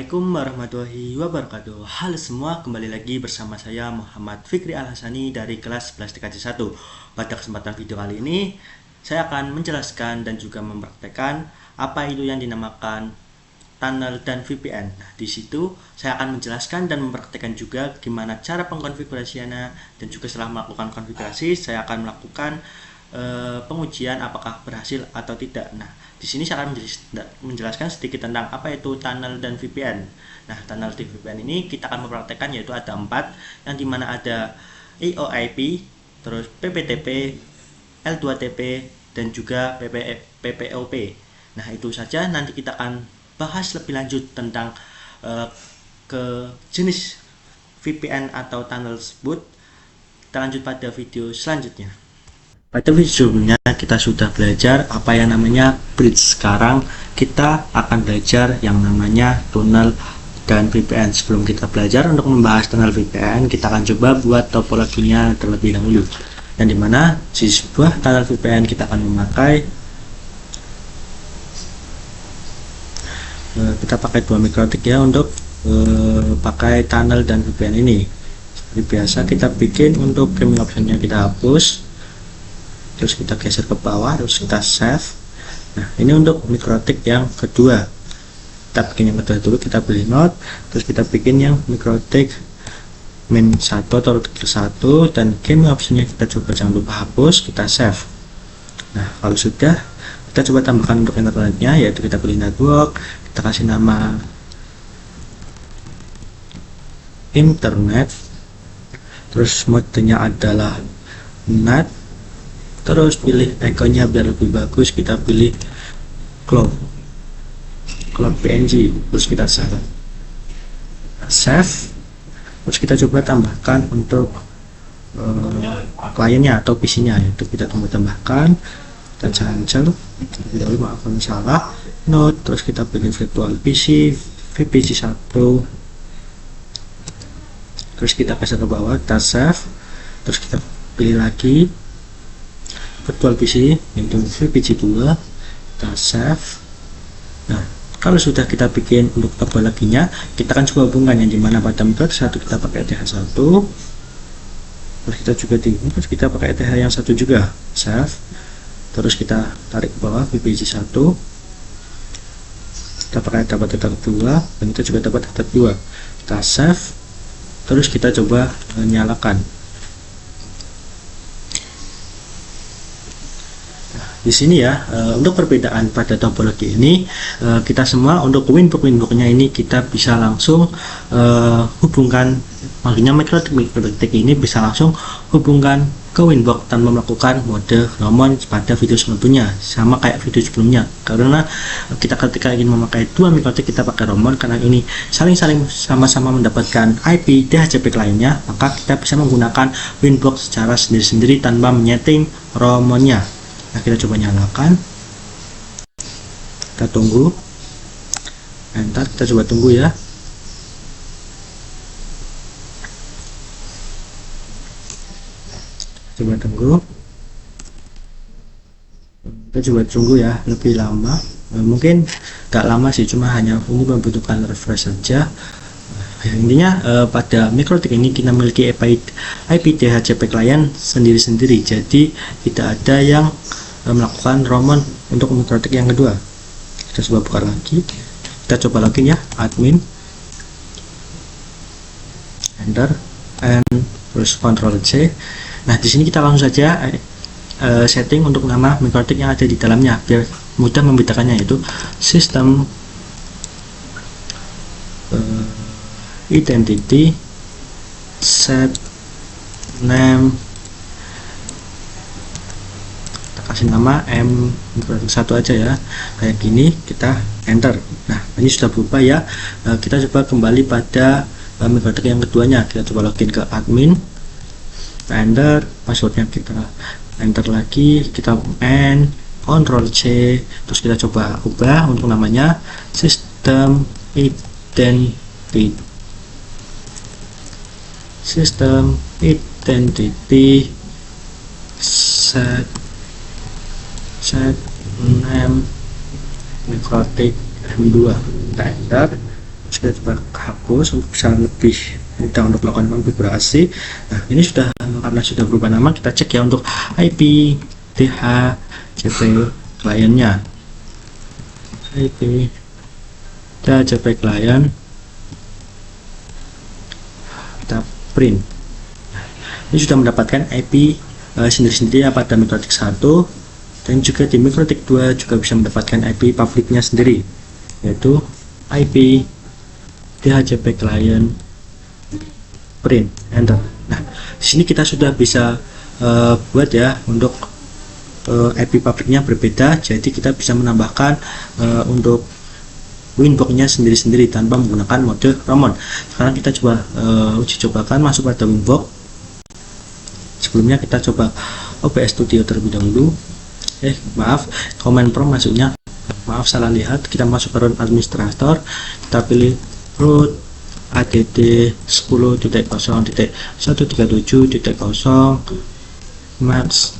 Assalamualaikum warahmatullahi wabarakatuh. Halo semua, kembali lagi bersama saya Muhammad Fikri Al-Hasani dari kelas 11 TKJ 1. Pada kesempatan video kali ini, saya akan menjelaskan dan juga mempraktekkan apa itu yang dinamakan tunnel dan VPN. Nah, di situ saya akan menjelaskan dan mempraktekkan juga gimana cara pengkonfigurasiannya, dan juga setelah melakukan konfigurasi, saya akan melakukan pengujian apakah berhasil atau tidak. Nah, di sini saya akan menjelaskan sedikit tentang apa itu tunnel dan VPN. Nah, tunnel dan VPN ini kita akan mempraktekkan, yaitu ada 4, yang dimana ada EOIP, terus PPTP, L2TP, dan juga PPOP. Nah, itu saja. Nanti kita akan bahas lebih lanjut tentang ke jenis VPN atau tunnel tersebut. Kita lanjut pada video selanjutnya. Pada video sebelumnya kita sudah belajar apa yang namanya bridge. Sekarang kita akan belajar yang namanya tunnel dan VPN. Sebelum kita belajar untuk membahas tunnel VPN, kita akan coba buat topologinya terlebih dahulu. Dan dimana di sebuah tunnel VPN kita akan memakai kita pakai 2 mikrotik ya untuk pakai tunnel dan VPN ini. Seperti biasa kita bikin untuk gaming optionnya kita hapus, terus kita geser ke bawah, terus kita save. Nah, ini untuk mikrotik yang kedua. Kita bikin yang kedua dulu, kita pilih node, terus kita bikin yang mikrotik min 1 atau root 1, dan game optionnya kita coba jangan lupa hapus, kita save. Nah, kalau sudah, kita coba tambahkan untuk internetnya, yaitu kita pilih network, kita kasih nama internet, terus modenya adalah net, terus pilih ikonnya biar lebih bagus, kita pilih cloud PNG, terus kita save. Terus kita coba tambahkan untuk kliennya atau PC nya, yaitu kita tambahkan, kita cancel dulu, maaf kalau salah, node, terus kita pilih virtual PC VPC 1, terus kita geser ke bawah, kita save, terus kita pilih lagi virtual PC yaitu VPC 2, kita save. Nah, kalau sudah kita bikin untuk topologinya, kita akan coba hubungkan, yang dimana pada mikrotik 1 kita pakai TH1, terus kita juga terus kita pakai TH yang satu juga, save, terus kita tarik ke bawah VPC 1, kita pakai dapat tetap 2, dan kita juga dapat tetap 2, kita save, terus kita coba nyalakan. Di sini ya, untuk perbedaan pada topologi ini, kita semua untuk winbox-winboxnya ini kita bisa langsung hubungkan, makanya mikrotik ini bisa langsung hubungkan ke winbox tanpa melakukan mode ROMon pada video sebelumnya, sama kayak video sebelumnya. Karena kita ketika ingin memakai 2 mikrotik kita pakai ROMon, karena ini saling sama-sama mendapatkan IP DHCP lainnya, maka kita bisa menggunakan winbox secara sendiri-sendiri tanpa menyeting ROMonnya. Nah, kita coba nyalakan, kita tunggu, enter, kita coba tunggu ya. Coba tunggu, kita coba tunggu ya, lebih lama, mungkin gak lama sih, cuma hanya ini membutuhkan refresh saja. Intinya pada mikrotik ini kita memiliki IP DHCP client sendiri-sendiri, jadi tidak ada yang melakukan ROMon untuk mikrotik yang kedua. Kita coba buka lagi, kita coba login ya, admin, enter, and terus Ctrl C. Nah, di sini kita langsung saja setting untuk nama mikrotik yang ada di dalamnya biar mudah membedakannya, yaitu sistem identity set name, kita kasih nama mikrotik 1 aja ya, kayak gini, kita enter. Nah, ini sudah berubah ya. Kita coba kembali pada mikrotik yang keduanya, kita coba login ke admin, enter, passwordnya kita enter lagi, kita Ctrl C, terus kita coba ubah untuk namanya sistem identity set name mikrotik M2, kita enter, terus Kita coba hapus untuk bisa lebih mudah untuk melakukan konfigurasi. Nah, ini sudah, karena sudah berubah nama, kita cek ya untuk IP DHCP kliennya. IP DHCP klien, kita print. Nah, ini sudah mendapatkan IP sendiri-sendiri pada MikroTik 1, dan juga di MikroTik 2 juga bisa mendapatkan IP publiknya sendiri, yaitu IP DHCP client print, enter. Nah, di sini kita sudah bisa buat ya untuk IP publiknya berbeda, jadi kita bisa menambahkan untuk winbox-nya sendiri-sendiri tanpa menggunakan mode Ramon. Sekarang kita coba uji cobakan masuk pada winbox. Sebelumnya kita coba OBS Studio terlebih dahulu. Maaf, command prompt masuknya, maaf salah lihat. Kita masuk ke root administrator, kita pilih root add 10.0.137.0 max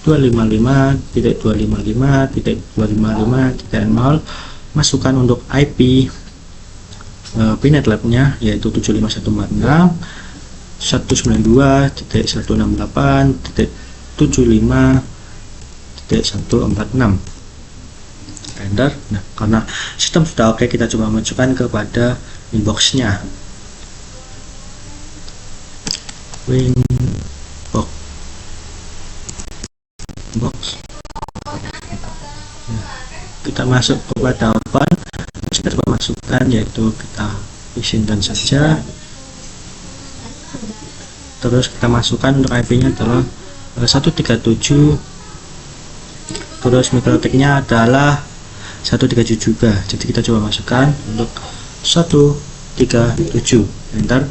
255.255.255.0. masukkan untuk IP Pinet Lab-nya, yaitu 75146 192.168.75.146, enter. Nah, karena sistem sudah oke, kita coba masukkan kepada inbox-nya. Winbox. Kita masuk kepada open, kita coba masukkan, yaitu kita izinkan saja. Terus kita masukkan untuk IP-nya adalah 137, terus MikroTik-nya adalah 137 juga, jadi kita coba masukkan untuk 137, enter.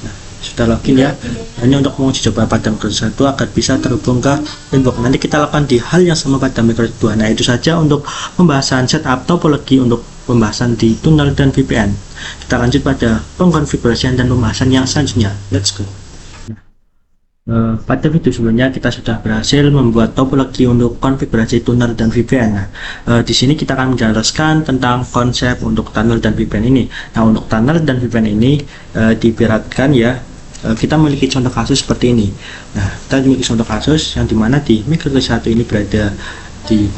Nah, sudah login ya. Hanya untuk menguji coba pada MikroTik 1 agar bisa terhubung ke inbox. Nanti kita lakukan di hal yang sama pada MikroTik 2. Nah, itu saja untuk pembahasan setup topologi untuk pembahasan di tunnel dan VPN. Kita lanjut pada pengkonfigurasian dan pembahasan yang selanjutnya. Let's go. Pada video sebelumnya kita sudah berhasil membuat topologi untuk konfigurasi tunnel dan VPN. Nah, di sini kita akan menjelaskan tentang konsep untuk tunnel dan VPN ini. Nah, untuk tunnel dan VPN ini diibaratkan ya, kita memiliki contoh kasus seperti ini. Nah, kita memiliki contoh kasus yang dimana di MikroTik 1 ini berada di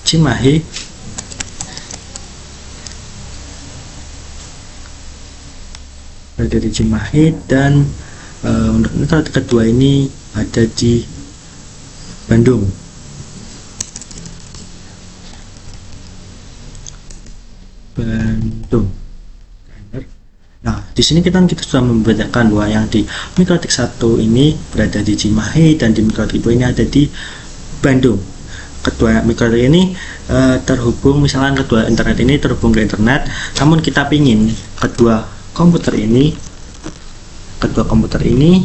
Cimahi. Berada di Cimahi, dan untuk MikroTik kedua ini ada di Bandung. Nah, di sini kita sudah membedakan bahwa yang di MikroTik 1 ini berada di Cimahi dan di MikroTik 2 ini ada di Bandung. Kedua MikroTik ini terhubung, misalnya kedua internet ini terhubung ke internet, namun kita ingin kedua komputer ini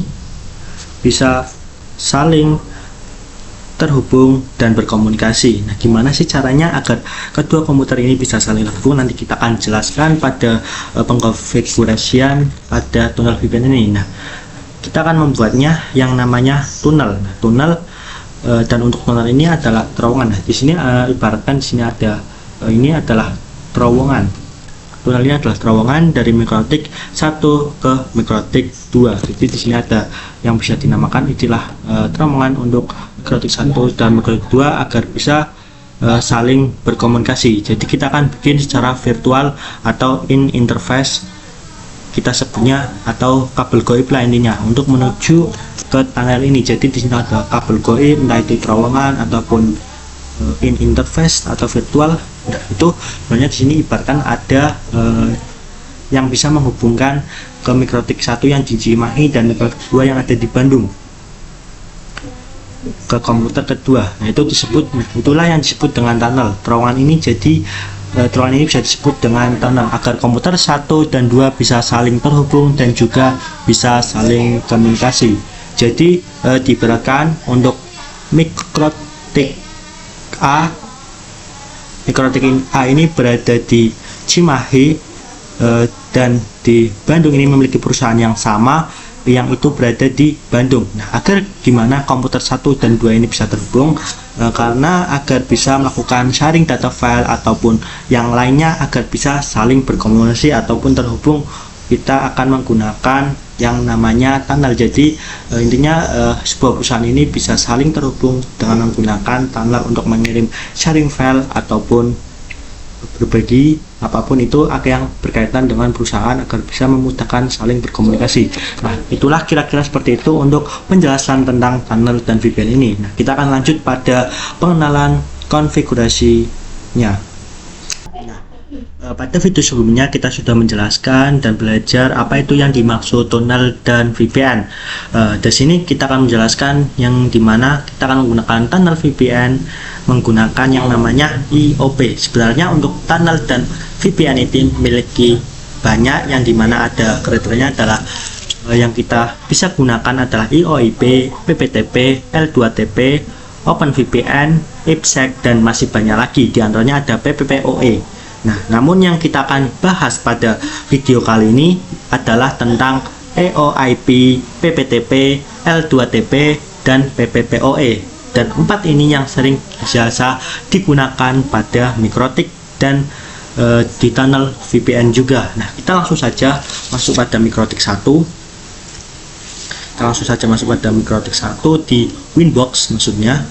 bisa saling terhubung dan berkomunikasi. Nah, gimana sih caranya agar kedua komputer ini bisa saling terhubung? Nanti kita akan jelaskan pada pengkonfigurasian pada tunnel VPN ini. Nah, kita akan membuatnya yang namanya tunnel. Nah, tunnel dan untuk tunnel ini adalah terowongan. Nah, di sini ibaratkan di sini ada ini adalah terowongan. Tunnel ini adalah terowongan dari MikroTik 1 ke MikroTik 2. Jadi di sini ada yang bisa dinamakan istilah terowongan untuk MikroTik 1 dan MikroTik 2 agar bisa saling berkomunikasi. Jadi kita akan bikin secara virtual atau in interface, kita sebutnya, atau kabel goib lah intinya untuk menuju ke tunnel ini. Jadi di sini ada kabel goib, entah itu terowongan ataupun in interface atau virtual. Nah, itu sebenarnya di sini ibaratkan ada yang bisa menghubungkan ke MikroTik 1 yang di Cimahi dan MikroTik 2 yang ada di Bandung ke komputer kedua. Nah, itu disebut, itulah yang disebut dengan tunnel. Terowongan ini jadi terowongan ini bisa disebut dengan tunnel agar komputer 1 dan 2 bisa saling terhubung dan juga bisa saling komunikasi. Jadi diibaratkan untuk MikroTik A ini berada di Cimahi dan di Bandung ini memiliki perusahaan yang sama, yang itu berada di Bandung. Nah, agar gimana komputer 1 dan 2 ini bisa terhubung, karena agar bisa melakukan sharing data file ataupun yang lainnya agar bisa saling berkomunikasi ataupun terhubung, kita akan menggunakan yang namanya tunnel. Jadi intinya sebuah perusahaan ini bisa saling terhubung dengan menggunakan tunnel untuk mengirim sharing file ataupun berbagi apapun itu yang berkaitan dengan perusahaan agar bisa memudahkan saling berkomunikasi. Nah, itulah kira-kira seperti itu untuk penjelasan tentang tunnel dan VPN ini. Nah, kita akan lanjut pada pengenalan konfigurasinya. Pada video sebelumnya kita sudah menjelaskan dan belajar apa itu yang dimaksud tunnel dan VPN. Di sini kita akan menjelaskan yang dimana kita akan menggunakan tunnel VPN menggunakan yang namanya IOP. Sebenarnya untuk tunnel dan VPN itu memiliki banyak, yang dimana ada kriterianya adalah yang kita bisa gunakan adalah IOIP, PPTP, L2TP, OpenVPN, IPsec, dan masih banyak lagi. Di antaranya ada PPPoE. Nah, namun yang kita akan bahas pada video kali ini adalah tentang EOIP, PPTP, L2TP, dan PPPoE. Dan 4 ini yang sering biasa digunakan pada mikrotik dan di tunnel VPN juga. Nah, kita langsung saja masuk pada mikrotik 1. Kita langsung saja masuk pada mikrotik 1 di Winbox maksudnya.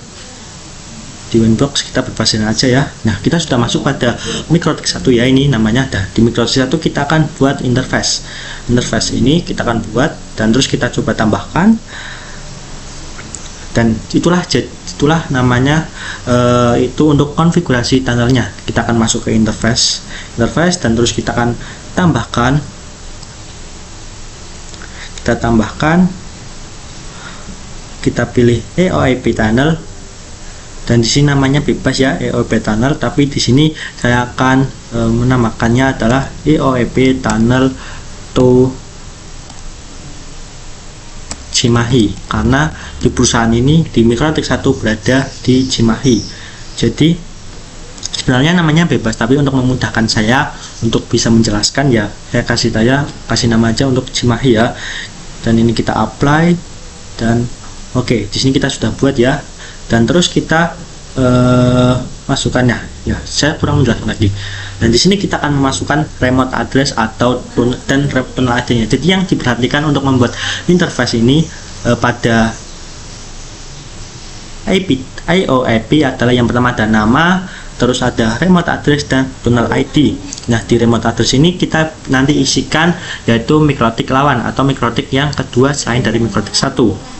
Di Winbox kita berpasien aja ya. Nah, kita sudah masuk pada mikrotik 1 ya, ini namanya. Di mikrotik 1 kita akan buat interface. Interface ini kita akan buat dan terus kita coba tambahkan. Dan itulah namanya, itu untuk konfigurasi tunnelnya. Kita akan masuk ke interface dan terus kita akan tambahkan. Kita pilih EOIP tunnel. Dan di sini namanya bebas ya, EOIP tunnel, tapi di sini saya akan menamakannya adalah EOIP tunnel to Cimahi, karena di perusahaan ini di mikrotik 1 berada di Cimahi. Jadi sebenarnya namanya bebas, tapi untuk memudahkan saya untuk bisa menjelaskan ya, saya kasih nama aja untuk Cimahi ya. Dan ini kita apply dan oke, di sini kita sudah buat ya. Dan terus kita masukkannya ya, saya kurang menjelaskan lagi. Dan di sini kita akan memasukkan remote address atau dan tunnel ID-nya. Jadi yang diperhatikan untuk membuat interface ini pada IOIP adalah yang pertama ada nama, terus ada remote address dan tunnel ID. Nah, di remote address ini kita nanti isikan yaitu mikrotik lawan atau mikrotik yang kedua selain dari mikrotik 1.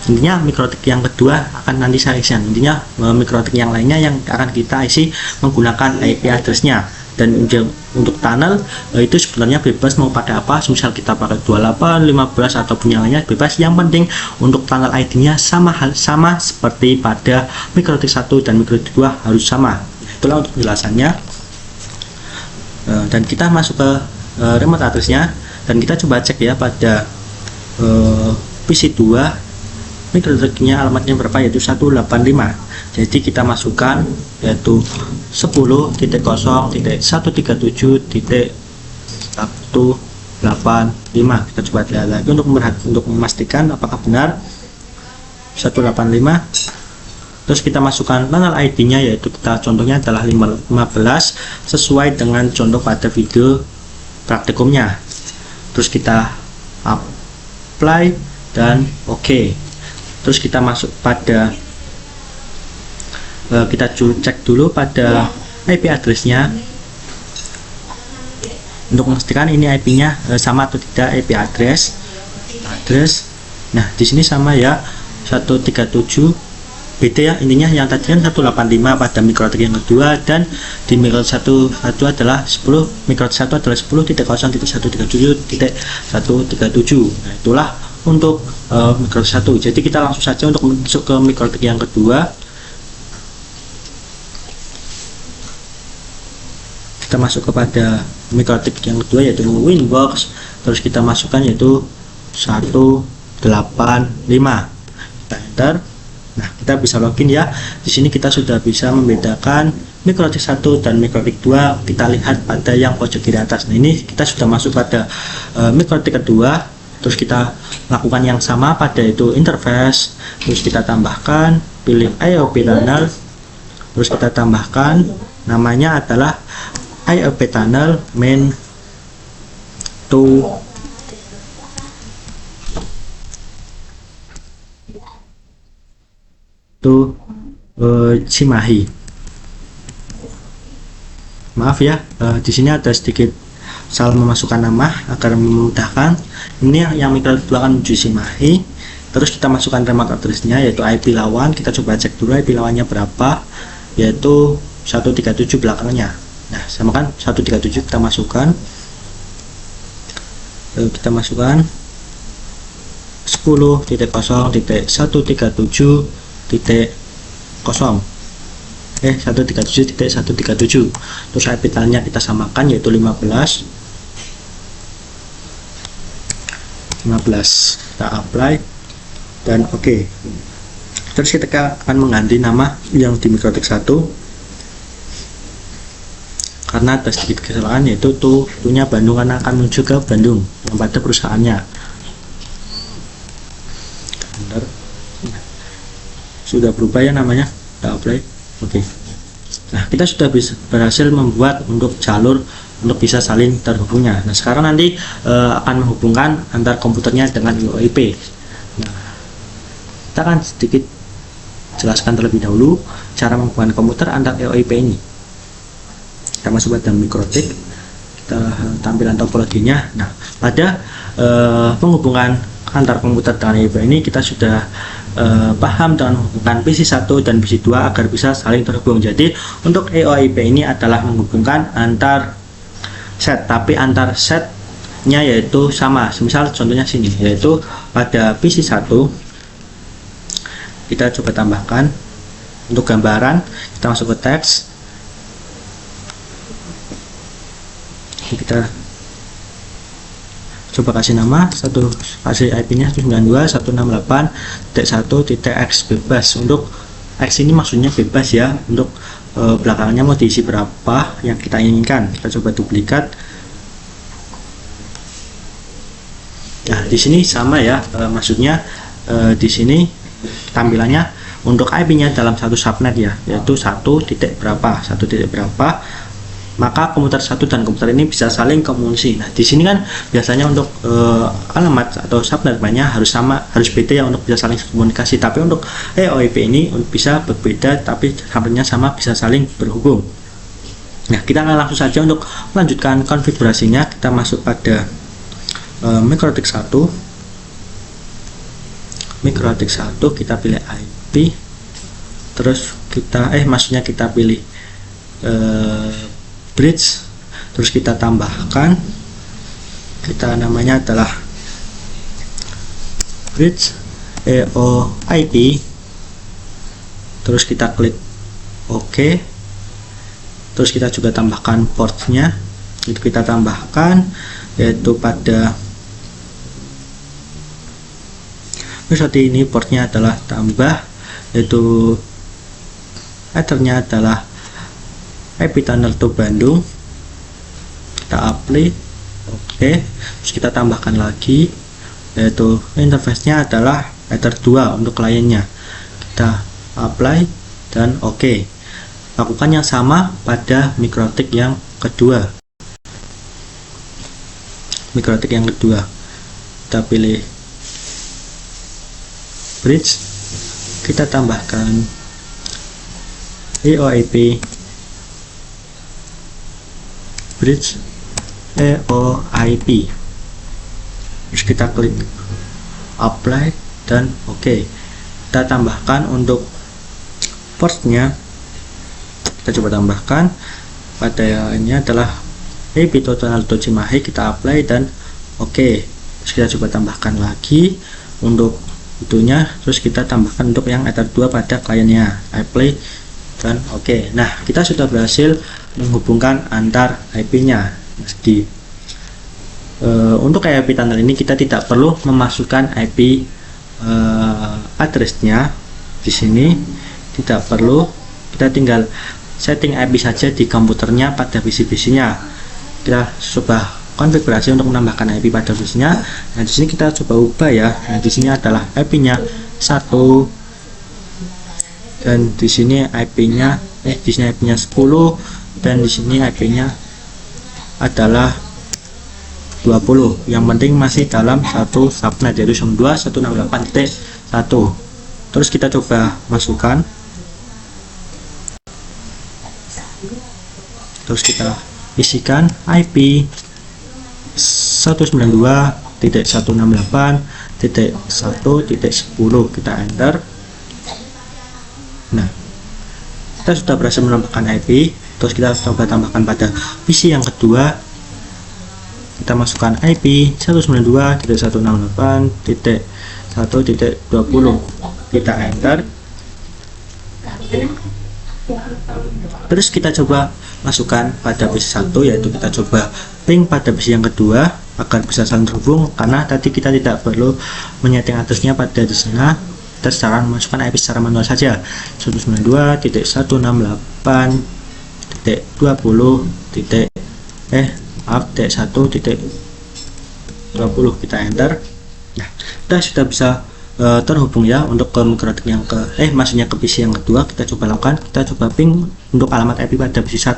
Intinya mikrotik yang kedua akan nanti saya isi. Intinya mikrotik yang lainnya yang akan kita isi menggunakan IP address-nya. Dan untuk tunnel itu sebenarnya bebas mau pakai apa, misal kita pakai 28, 15 ataupun yang lainnya bebas. Yang penting untuk tunnel ID-nya sama seperti pada mikrotik 1 dan mikrotik 2 harus sama. Itulah untuk penjelasannya. Dan kita masuk ke remote address-nya dan kita coba cek ya pada PC 2 mikrotiknya alamatnya berapa, yaitu 185. Jadi kita masukkan yaitu 10.137.185. Kita coba lihat lagi untuk memastikan apakah benar 185. Terus kita masukkan tunnel ID-nya, yaitu contohnya adalah 15 sesuai dengan contoh pada video praktikumnya. Terus kita apply dan oke. Terus kita masuk pada kita cek dulu pada IP address-nya untuk memastikan ini IP-nya sama atau tidak. IP address. Nah, di sini sama ya, 137. Beda ya, intinya yang tadi kan 185 pada mikrotik yang kedua, dan di mikrotik 1 adalah 10, mikrotik 1 adalah 10.0.137.137. Nah, itulah untuk mikrotik 1. Jadi kita langsung saja untuk masuk ke mikrotik yang kedua. Kita masuk kepada mikrotik yang kedua yaitu Winbox. Terus kita masukkan yaitu 185. Kita enter. Nah, kita bisa login ya. Di sini kita sudah bisa membedakan mikrotik 1 dan mikrotik 2. Kita lihat pada yang pojok kiri atas. Nah, ini kita sudah masuk pada mikrotik kedua. terus kita lakukan yang sama pada itu interface, terus kita tambahkan, pilih IOP tunnel, terus kita tambahkan namanya adalah IOP tunnel main to Cimahi. Maaf ya, di sini ada sedikit salah memasukkan nama agar memudahkan. Ini yang microtik 2 akan menuju Cimahi. Terus kita masukkan remote address-nya yaitu IP lawan. Kita coba cek dulu IP lawannya berapa, yaitu 137 belakangnya. Nah, sama kan 137 kita masukkan. Lalu kita masukkan 10.0.137.0 137.137. Terus IP tunnelnya kita samakan yaitu 15. Kita apply dan oke. Terus kita akan mengganti nama yang di Mikrotik 1 karena ada sedikit kesalahan, yaitu tunya Bandung karena akan menuju ke Bandung yang pada perusahaannya. Sudah berubah ya namanya, kita apply. Oke. Nah, kita sudah berhasil membuat untuk jalur untuk bisa saling terhubungnya. Nah, sekarang nanti akan menghubungkan antar komputernya dengan IOIP. Nah, kita akan sedikit jelaskan terlebih dahulu cara menghubungkan komputer antar IOIP ini. Kita masuk pada Mikrotik, kita tampilan topologinya. Nah, pada penghubungan antar komputer dengan IOIP ini kita sudah paham dengan menghubungkan PC1 dan PC2 agar bisa saling terhubung. Jadi untuk EOIP ini adalah menghubungkan antar set, tapi antar setnya yaitu sama. Misal contohnya sini, yaitu pada PC1 kita coba tambahkan untuk gambaran, kita masuk ke teks, kita coba kasih nama kasih IP nya 192.168.1.x bebas. Untuk X ini maksudnya bebas ya, untuk belakangnya mau diisi berapa yang kita inginkan. Kita coba duplikat. Nah, di sini sama ya, maksudnya di sini tampilannya untuk IP nya dalam satu subnet ya, yaitu 1.berapa, maka komputer satu dan komputer ini bisa saling komunikasi. Nah, di sini kan biasanya untuk alamat atau subnet banyak harus sama, harus beda ya untuk bisa saling komunikasi. Tapi untuk EOIP ini bisa berbeda, tapi subnetnya sama, bisa saling berhubung. Nah, kita akan langsung saja untuk melanjutkan konfigurasinya. Kita masuk pada Mikrotik 1. Mikrotik 1 kita pilih IP, terus kita maksudnya kita pilih bridge, terus kita tambahkan, kita namanya adalah bridge EOIP, terus kita klik OK, terus kita juga tambahkan portnya, itu kita tambahkan yaitu pada seperti ini. Portnya adalah tambah, yaitu headernya adalah IP tunnel to Bandung. Kita apply, oke. Terus kita tambahkan lagi, yaitu interface-nya adalah header 2 untuk kliennya. Kita apply dan oke. Lakukan yang sama pada Mikrotik yang kedua. Mikrotik yang kedua, kita pilih bridge, kita tambahkan EOIP bridge EOIP, terus kita klik apply dan oke. Kita tambahkan untuk portnya, kita coba tambahkan pada ini adalah IP tunnel to Cimahi, kita apply dan oke. Terus kita coba tambahkan lagi untuk itunya, terus kita tambahkan untuk yang ether 2 pada kliennya, apply dan oke. Nah, kita sudah berhasil menghubungkan antar IP-nya. Untuk IP tunnel ini kita tidak perlu memasukkan IP address-nya di sini, tidak perlu. Kita tinggal setting IP saja di komputernya pada PC-nya. Kita coba konfigurasi untuk menambahkan IP pada PC-nya. Nah, di sini kita coba ubah ya. Nah, di sini adalah IP-nya 1 dan di sini IP-nya di sini IP-nya 10 dan di sini IP-nya adalah 20. Yang penting masih dalam satu subnet yaitu 192.168.1. Terus kita coba masukkan. Terus kita isikan IP 192.168.1.10, kita enter. Nah, kita sudah berhasil menambahkan IP. Terus kita coba tambahkan pada PC yang kedua. Kita masukkan IP 192.168.1.20, kita enter. Terus kita coba masukkan pada PC 1, yaitu kita coba ping pada PC yang kedua agar bisa saling terhubung, karena tadi kita tidak perlu menyeting addressnya pada di sana. Kita secara memasukkan IP secara manual saja, 192.168.1.20, kita enter. Nah, kita sudah bisa terhubung ya untuk ke mikrotik yang maksudnya ke PC yang kedua. Kita coba lakukan, kita coba ping untuk alamat IP pada PC 1,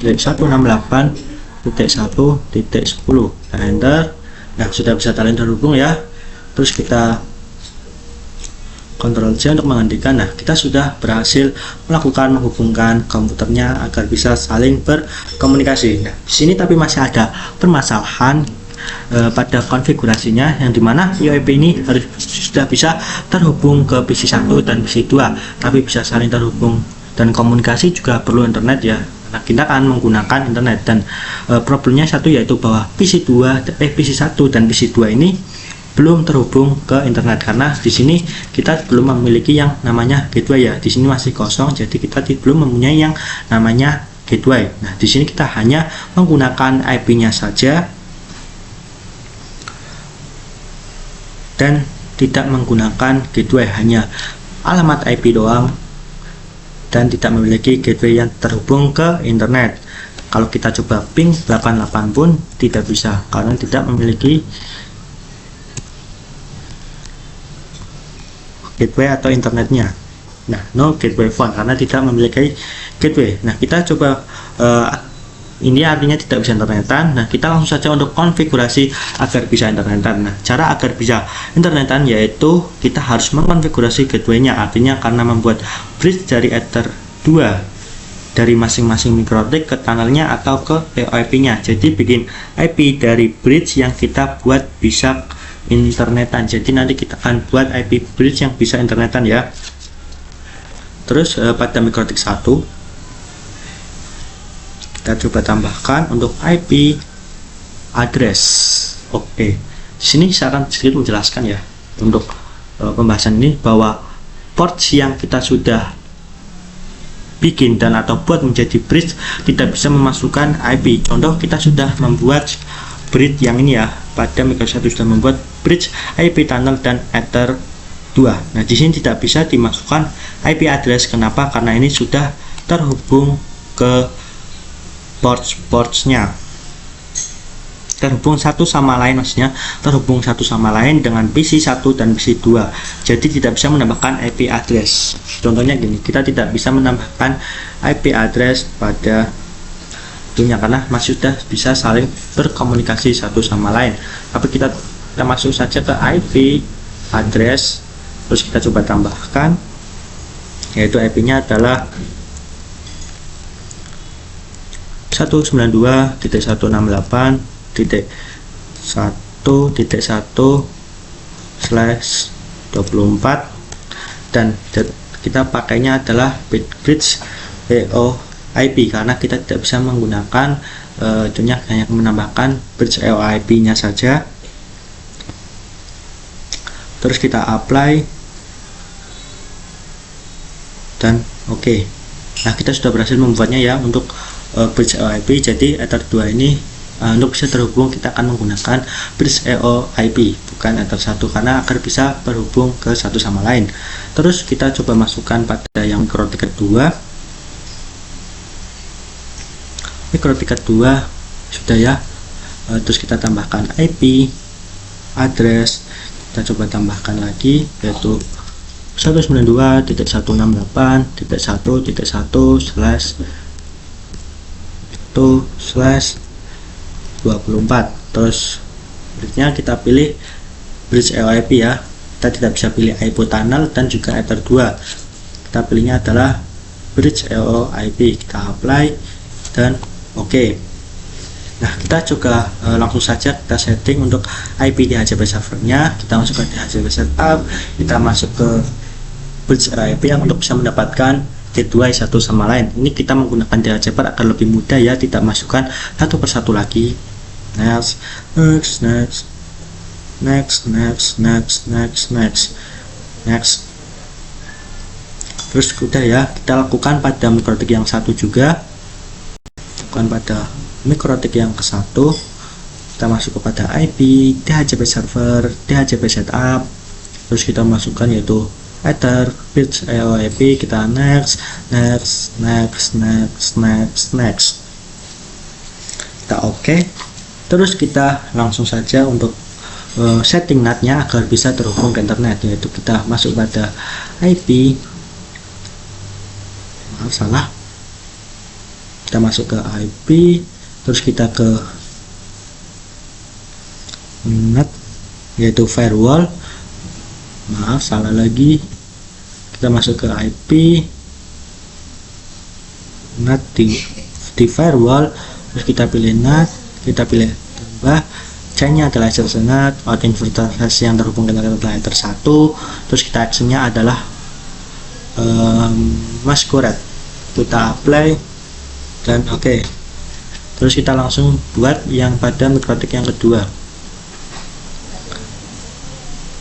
192.168.1.10, kita enter. Nah, sudah bisa saling terhubung ya. Terus kita Ctrl C untuk menghentikan. Nah, kita sudah berhasil menghubungkan komputernya agar bisa saling berkomunikasi. Nah, di sini tapi masih ada permasalahan pada konfigurasinya, yang dimana UEFI ini sudah bisa terhubung ke PC 1 dan PC 2, tapi bisa saling terhubung dan komunikasi juga perlu internet ya. Nah, kita akan menggunakan internet, dan problemnya satu, yaitu bahwa PC 1 dan PC 2 ini belum terhubung ke internet, karena di sini kita belum memiliki yang namanya gateway ya. Di sini masih kosong, jadi kita belum mempunyai yang namanya gateway. Nah, di sini kita hanya menggunakan IP-nya saja dan tidak menggunakan gateway, hanya alamat IP doang dan tidak memiliki gateway yang terhubung ke internet. Kalau kita coba ping 88 pun tidak bisa, karena tidak memiliki gateway atau internetnya. Nah, no gateway phone, karena tidak memiliki gateway. Nah, kita coba ini artinya tidak bisa internetan. Nah, kita langsung saja untuk konfigurasi agar bisa internetan. Nah, cara agar bisa internetan yaitu kita harus mengkonfigurasi gateway-nya, artinya karena membuat bridge dari Ether 2 dari masing-masing mikrotik ke tunnelnya atau ke VoIP-nya. Jadi bikin IP dari bridge yang kita buat bisa internetan. Jadi nanti kita akan buat IP bridge yang bisa internetan ya. Terus pada mikrotik 1 kita coba tambahkan untuk IP address. Oke, di sini saya akan sedikit menjelaskan ya untuk pembahasan ini, bahwa port yang kita sudah bikin dan atau buat menjadi bridge tidak bisa memasukkan IP. Contoh, kita sudah membuat bridge yang ini ya, pada mikrotik 1 sudah membuat bridge IP tunnel dan Ether 2. Nah, di sini tidak bisa dimasukkan IP address. Kenapa? Karena ini sudah terhubung ke ports-nya, terhubung satu sama lain, maksudnya terhubung satu sama lain dengan PC 1 dan PC 2. Jadi tidak bisa menambahkan IP address. Contohnya gini, kita tidak bisa menambahkan IP address pada itunya karena masih sudah bisa saling berkomunikasi satu sama lain. Tapi kita masuk saja ke IP address, terus kita coba tambahkan, yaitu IP-nya adalah 192.1.1/24, dan kita pakainya adalah bridge VoIP karena kita tidak bisa menggunakan hanya menambahkan bridge VoIP-nya saja. Terus kita apply dan oke. Nah, kita sudah berhasil membuatnya ya untuk bridge VoIP. Jadi Ether 2 ini untuk bisa terhubung kita akan menggunakan bridge VoIP, bukan Ether 1, karena agar bisa berhubung ke satu sama lain. Terus kita coba masukkan pada yang mikrotik kedua. Mikrotik kedua sudah ya. Terus kita tambahkan IP address, kita coba tambahkan lagi, yaitu 192.168.1/24. Terus bridge-nya kita pilih bridge EOIP ya. Kita tidak bisa pilih IP tunnel dan juga Ether 2. Kita pilihnya adalah bridge EOIP. Kita apply dan oke. Nah, kita juga langsung saja kita setting untuk IP DHCP servernya. Kita masuk ke DHCP setup, kita masuk ke bridge EOIP yang untuk bisa mendapatkan gateway satu sama lain. Ini kita menggunakan DHCP akan lebih mudah ya, tidak masukkan satu persatu lagi. Next. Terus udah ya, kita lakukan pada mikrotik yang satu juga. Lakukan pada mikrotik yang ke satu. Kita masuk kepada IP DHCP server, DHCP setup. Terus kita masukkan yaitu Ether, bridge EOIP. Kita next. Kita oke. Terus kita langsung saja untuk setting NAT-nya agar bisa terhubung ke internet, yaitu kita masuk pada IP. Kita masuk ke IP, terus kita ke NAT, yaitu firewall. Salah lagi. Kita masuk ke IP NAT di firewall, terus kita pilih NAT, kita pilih tambah, chainnya adalah extension NAT, out interface yang terhubung ke internet Ether 1, terus kita actionnya adalah masquerade. Kita apply dan oke. Terus kita langsung buat yang pada mikrotik yang kedua.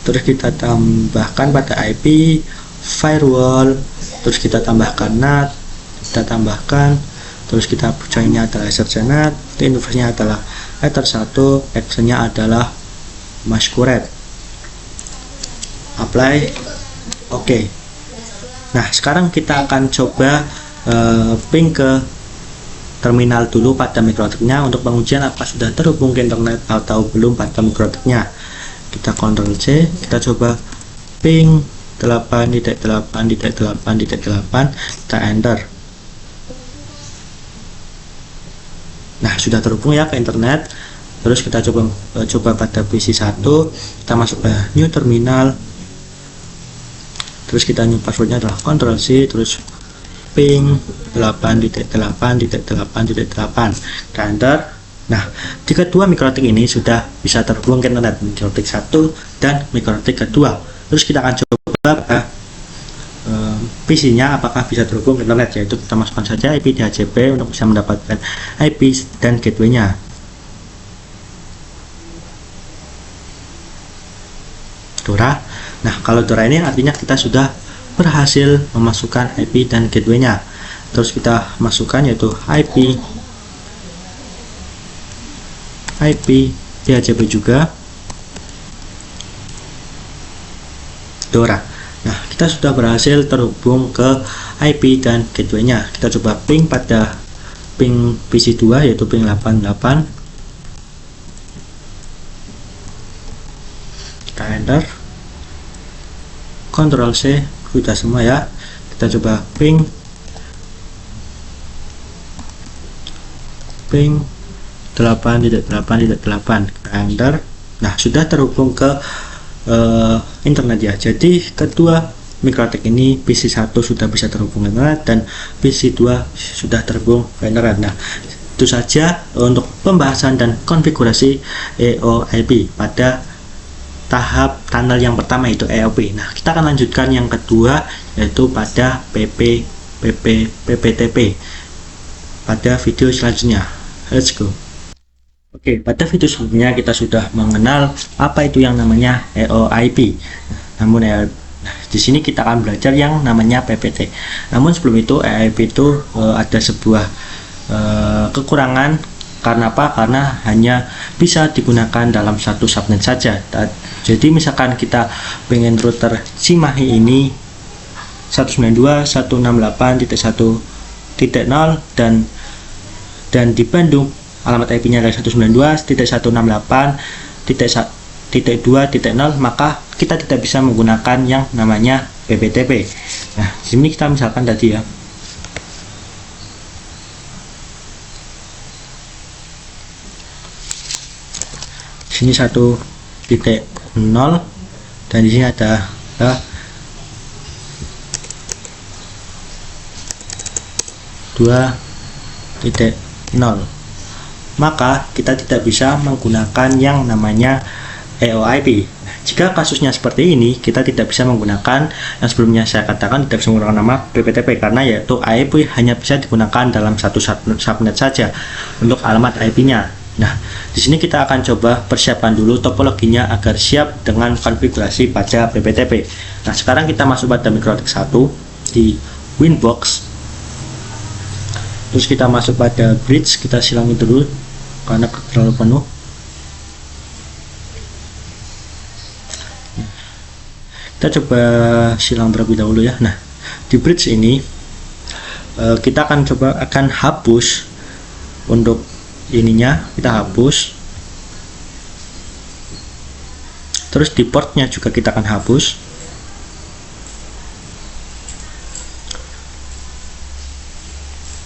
Terus kita tambahkan pada IP firewall, terus kita tambahkan NAT, kita tambahkan, terus kita joinnya adalah extension NAT, interface-nya adalah Ether 1, actionnya adalah masquerade. Apply, oke. Nah, sekarang kita akan coba ping ke terminal dulu pada mikrotiknya untuk pengujian apakah sudah terhubung ke internet atau belum pada mikrotiknya. Kita Ctrl C, kita coba ping 8.8.8.8, kita enter. Nah, sudah terhubung ya ke internet. Terus kita coba pada PC 1, kita masuk ke new terminal. Terus kita new passwordnya adalah Ctrl C, terus ping 8.8.8.8, kita enter. Nah, di kedua mikrotik ini sudah bisa terhubung ke internet, mikrotik 1 dan mikrotik kedua. Terus kita akan coba PC-nya apakah bisa terhubung ke internet, yaitu kita masukkan saja IP DHCP untuk bisa mendapatkan IP dan gateway-nya. Dora. Nah, kalau Dora ini artinya kita sudah berhasil memasukkan IP dan gateway-nya. Terus kita masukkan yaitu IP DHCP juga Dora. Nah, kita sudah berhasil terhubung ke IP dan gateway-nya. Kita coba ping pada ping PC 2 yaitu ping 88. Kita enter. Ctrl C, sudah semua ya. Kita coba ping 8.8.8, enter. Nah, sudah terhubung ke internet ya. Jadi kedua mikrotik ini PC 1 sudah bisa terhubung ke internet dan PC 2 sudah terhubung ke internet. Nah, itu saja untuk pembahasan dan konfigurasi EOIP pada tahap tunnel yang pertama, itu EOP. Nah, kita akan lanjutkan yang kedua, yaitu pada PPTP pada video selanjutnya. Let's go. Oke, pada video sebelumnya kita sudah mengenal apa itu yang namanya EOIP. Namun di sini kita akan belajar yang namanya PPT. Namun sebelum itu, EOIP itu ada sebuah kekurangan. Karena apa? Karena hanya bisa digunakan dalam satu subnet saja. Jadi misalkan kita pengen router Cimahi ini 192.168.1.0 dan di Bandung alamat IP-nya adalah 192.168.2.0, maka kita tidak bisa menggunakan yang namanya PPTP. Nah, di sini kita misalkan tadi ya, sini 1.0 dan di sini ada 2.0, maka kita tidak bisa menggunakan yang namanya EOIP. Jika kasusnya seperti ini, kita tidak bisa menggunakan yang sebelumnya saya katakan, tidak bisa menggunakan nama PPTP, karena yaitu IP hanya bisa digunakan dalam satu subnet saja untuk alamat IP-nya. Nah, di sini kita akan coba persiapan dulu topologinya agar siap dengan konfigurasi pada PPTP. Nah, sekarang kita masuk pada MikroTik 1 di Winbox. Terus kita masuk pada bridge, kita silangi dulu karena terlalu penuh. Kita coba silang terlebih dahulu ya. Nah, di bridge ini kita akan hapus untuk ininya, kita hapus. Terus di portnya juga kita akan hapus.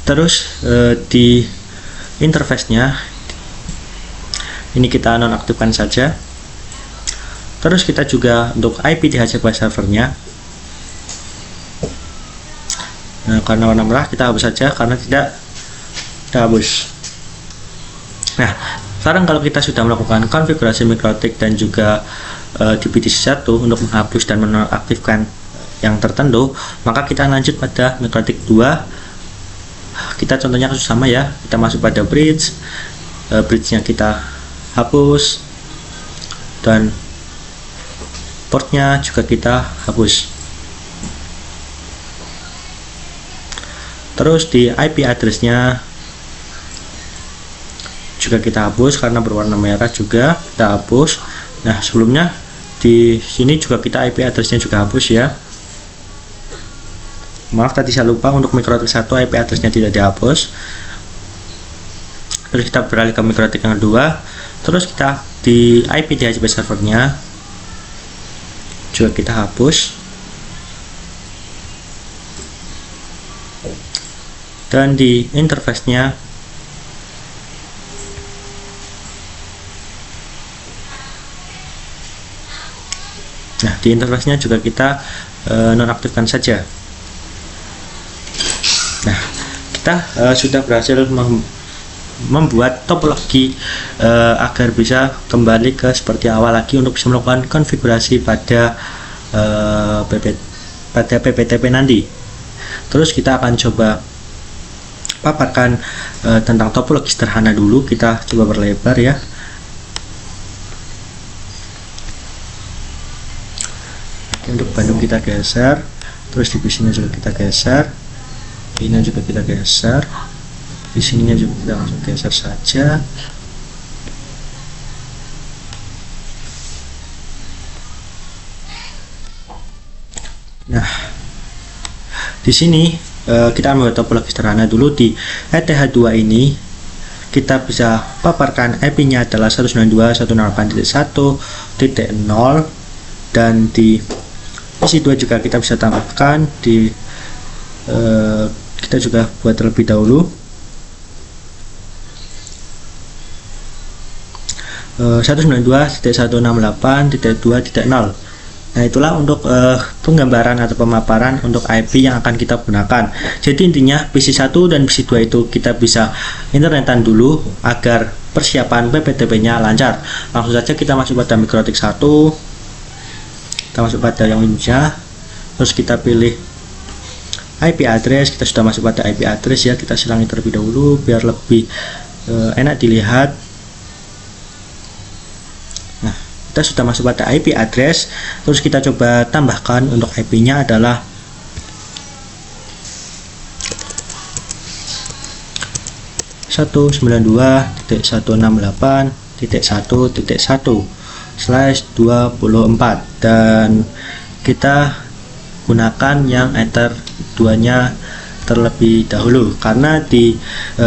Terus di interface-nya ini kita nonaktifkan saja. Terus kita juga untuk IP DHCP servernya, nah, karena warna merah kita hapus saja karena tidak kita hapus. Nah, sekarang kalau kita sudah melakukan konfigurasi MikroTik dan juga di BTC1 untuk menghapus dan menonaktifkan yang tertentu, maka kita lanjut pada MikroTik 2. Kita contohnya kasus sama ya, kita masuk pada bridge, bridge-nya kita hapus dan portnya juga kita hapus. Terus di IP address-nya juga kita hapus karena berwarna merah, juga kita hapus. Nah, sebelumnya di sini juga kita IP address-nya juga hapus ya. Maaf tadi saya lupa, untuk MikroTik 1 IP address-nya tidak dihapus. Terus kita beralih ke MikroTik yang kedua. Terus kita di IP DHCP servernya juga kita hapus. Dan di interface-nya juga kita nonaktifkan saja. Nah, kita sudah berhasil membuat topologi agar bisa kembali ke seperti awal lagi untuk bisa melakukan konfigurasi pada PPTP nanti. Terus kita akan coba paparkan tentang topologi sederhana dulu. Kita coba berlebar ya. Untuk Bandung kita geser, terus di sini juga kita geser, ini juga kita geser, di sininya juga kita langsung geser saja. Nah, di sini kita membuat topologi sederhana dulu. Di ETH2 ini kita bisa paparkan IP-nya adalah 192.168.1.0 dan di EC2 juga kita bisa tambahkan di kita juga buat terlebih dahulu 192.168.2.0. Nah, itulah untuk penggambaran atau pemaparan untuk IP yang akan kita gunakan. Jadi intinya PC1 dan PC2 itu kita bisa internetan dulu agar persiapan PPTP-nya lancar. Langsung saja kita masuk pada MikroTik 1. Kita masuk pada yang Indonesia, terus kita pilih IP address. Kita sudah masuk pada IP address ya, kita silangi terlebih dahulu biar lebih enak dilihat. Nah, kita sudah masuk pada IP address, terus kita coba tambahkan untuk IP-nya adalah 192.168.1.1/24 dan kita gunakan yang Ether 2 nya terlebih dahulu, karena di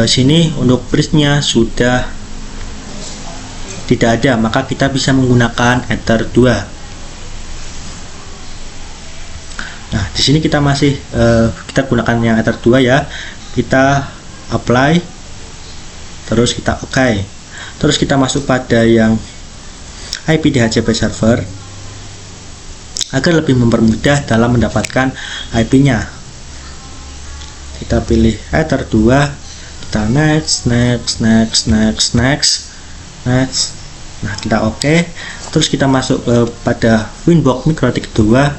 sini untuk bridge-nya sudah tidak ada, maka kita bisa menggunakan Ether 2. Nah, di sini kita masih kita gunakan yang Ether 2 ya. Kita apply, terus kita OK. Terus kita masuk pada yang IP DHCP server agar lebih mempermudah dalam mendapatkan IP-nya. Kita pilih Ether 2, kita next. Nah, kita OK. Terus kita masuk pada Winbox MikroTik 2.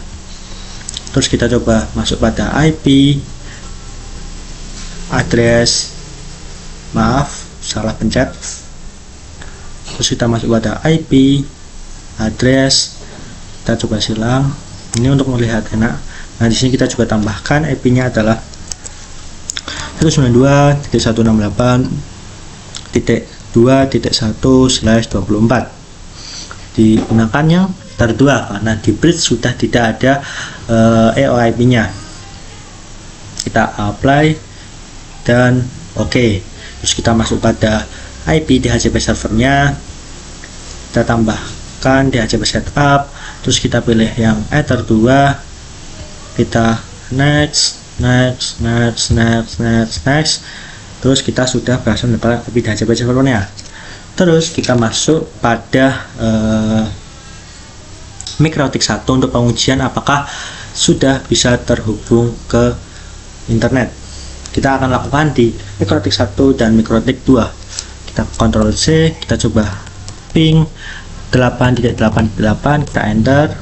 Terus kita coba masuk pada IP address, maaf salah pencet. Terus kita masuk pada IP address, kita coba silang. Ini untuk melihat enak. Nah, di sini kita juga tambahkan IP-nya adalah 192.168.2.1/24. Digunakan yang Ether 2 karena di bridge sudah tidak ada EOIP-nya. Kita apply dan OK. Terus kita masuk pada IP DHCP servernya, kita tambahkan DHCP setup, terus kita pilih yang Ether 2, kita next. Terus kita sudah berhasil mendapatkan IP DHCP servernya. Terus kita masuk pada MikroTik 1 untuk pengujian apakah sudah bisa terhubung ke internet. Kita akan lakukan di MikroTik 1 dan MikroTik 2. Kita Ctrl C, kita coba ping 8.8.8, kita enter.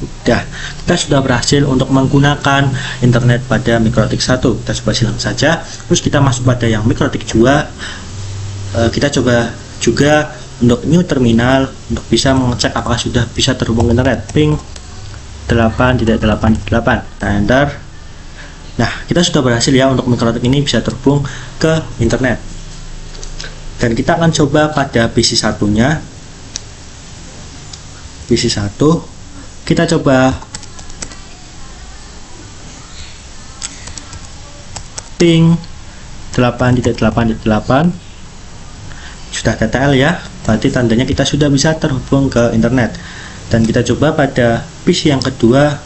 Udah, kita sudah berhasil untuk menggunakan internet pada MikroTik 1. Kita coba silang saja. Terus kita masuk pada yang MikroTik 2. Kita coba juga untuk new terminal untuk bisa mengecek apakah sudah bisa terhubung ke internet. Ping 8.8.8, kita enter. Nah, kita sudah berhasil ya untuk MikroTik ini bisa terhubung ke internet. Dan kita akan coba pada PC satunya. PC 1 kita coba ping 8.8.8, sudah TTL ya, berarti tandanya kita sudah bisa terhubung ke internet. Dan kita coba pada PC yang kedua,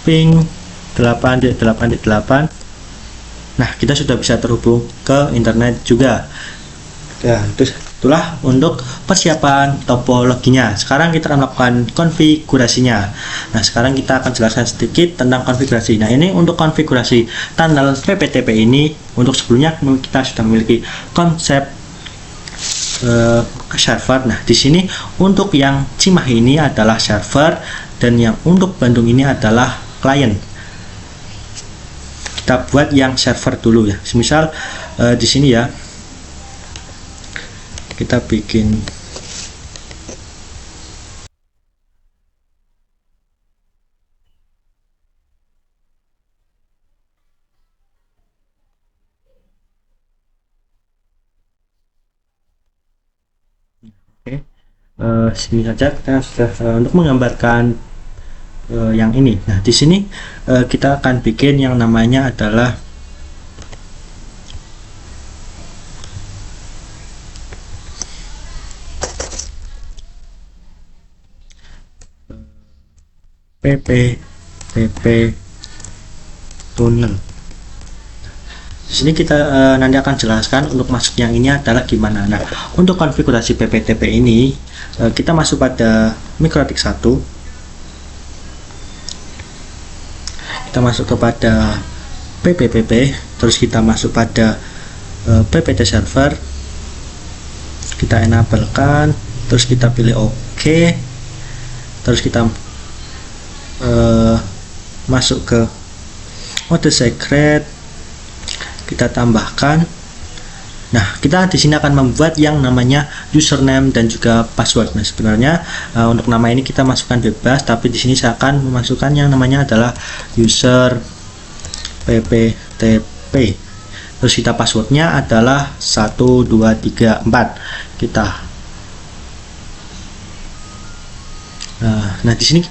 ping 8.8.8. Nah, kita sudah bisa terhubung ke internet juga. Ya, itulah untuk persiapan topologinya. Sekarang kita akan melakukan konfigurasinya. Nah, sekarang kita akan jelaskan sedikit tentang konfigurasi. Nah, ini untuk konfigurasi tunnel PPTP ini. Untuk sebelumnya kita sudah memiliki konsep server. Nah, di sini untuk yang Cimahi ini adalah server dan yang untuk Bandung ini adalah klien. Kita buat yang server dulu ya. Misal di sini ya, kita bikin sini saja kita sudah untuk menggambarkan yang ini. Nah, di sini kita akan bikin yang namanya adalah PPTP tunnel. Di sini kita nanti akan jelaskan untuk masuk yang ini adalah gimana. Nah, untuk konfigurasi PPTP ini kita masuk pada MikroTik 1. Kita masuk kepada PPPP, terus kita masuk pada PPT server. Kita enablekan, terus kita pilih OK. Terus kita masuk ke mode secret, kita tambahkan. Nah, kita di sini akan membuat yang namanya username dan juga password. Nah, sebenarnya untuk nama ini kita masukkan bebas, tapi di sini saya akan memasukkan yang namanya adalah user PPTP. Terus kita passwordnya adalah 1234. Kita Nah, di sini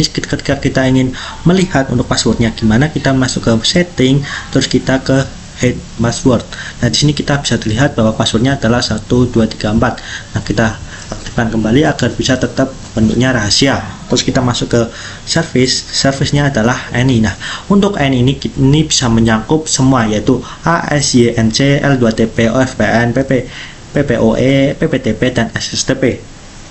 ketika kita ingin melihat untuk passwordnya gimana, kita masuk ke setting, terus kita ke hide password. Nah, di sini kita bisa dilihat bahwa passwordnya adalah 1234. Nah, kita aktifkan kembali agar bisa tetap bentuknya rahasia. Terus kita masuk ke service-nya adalah any. Nah, untuk any ini bisa menyangkup semua, yaitu ASYNC, L2TP, OFPN, PPOE, PPTP, dan SSTP.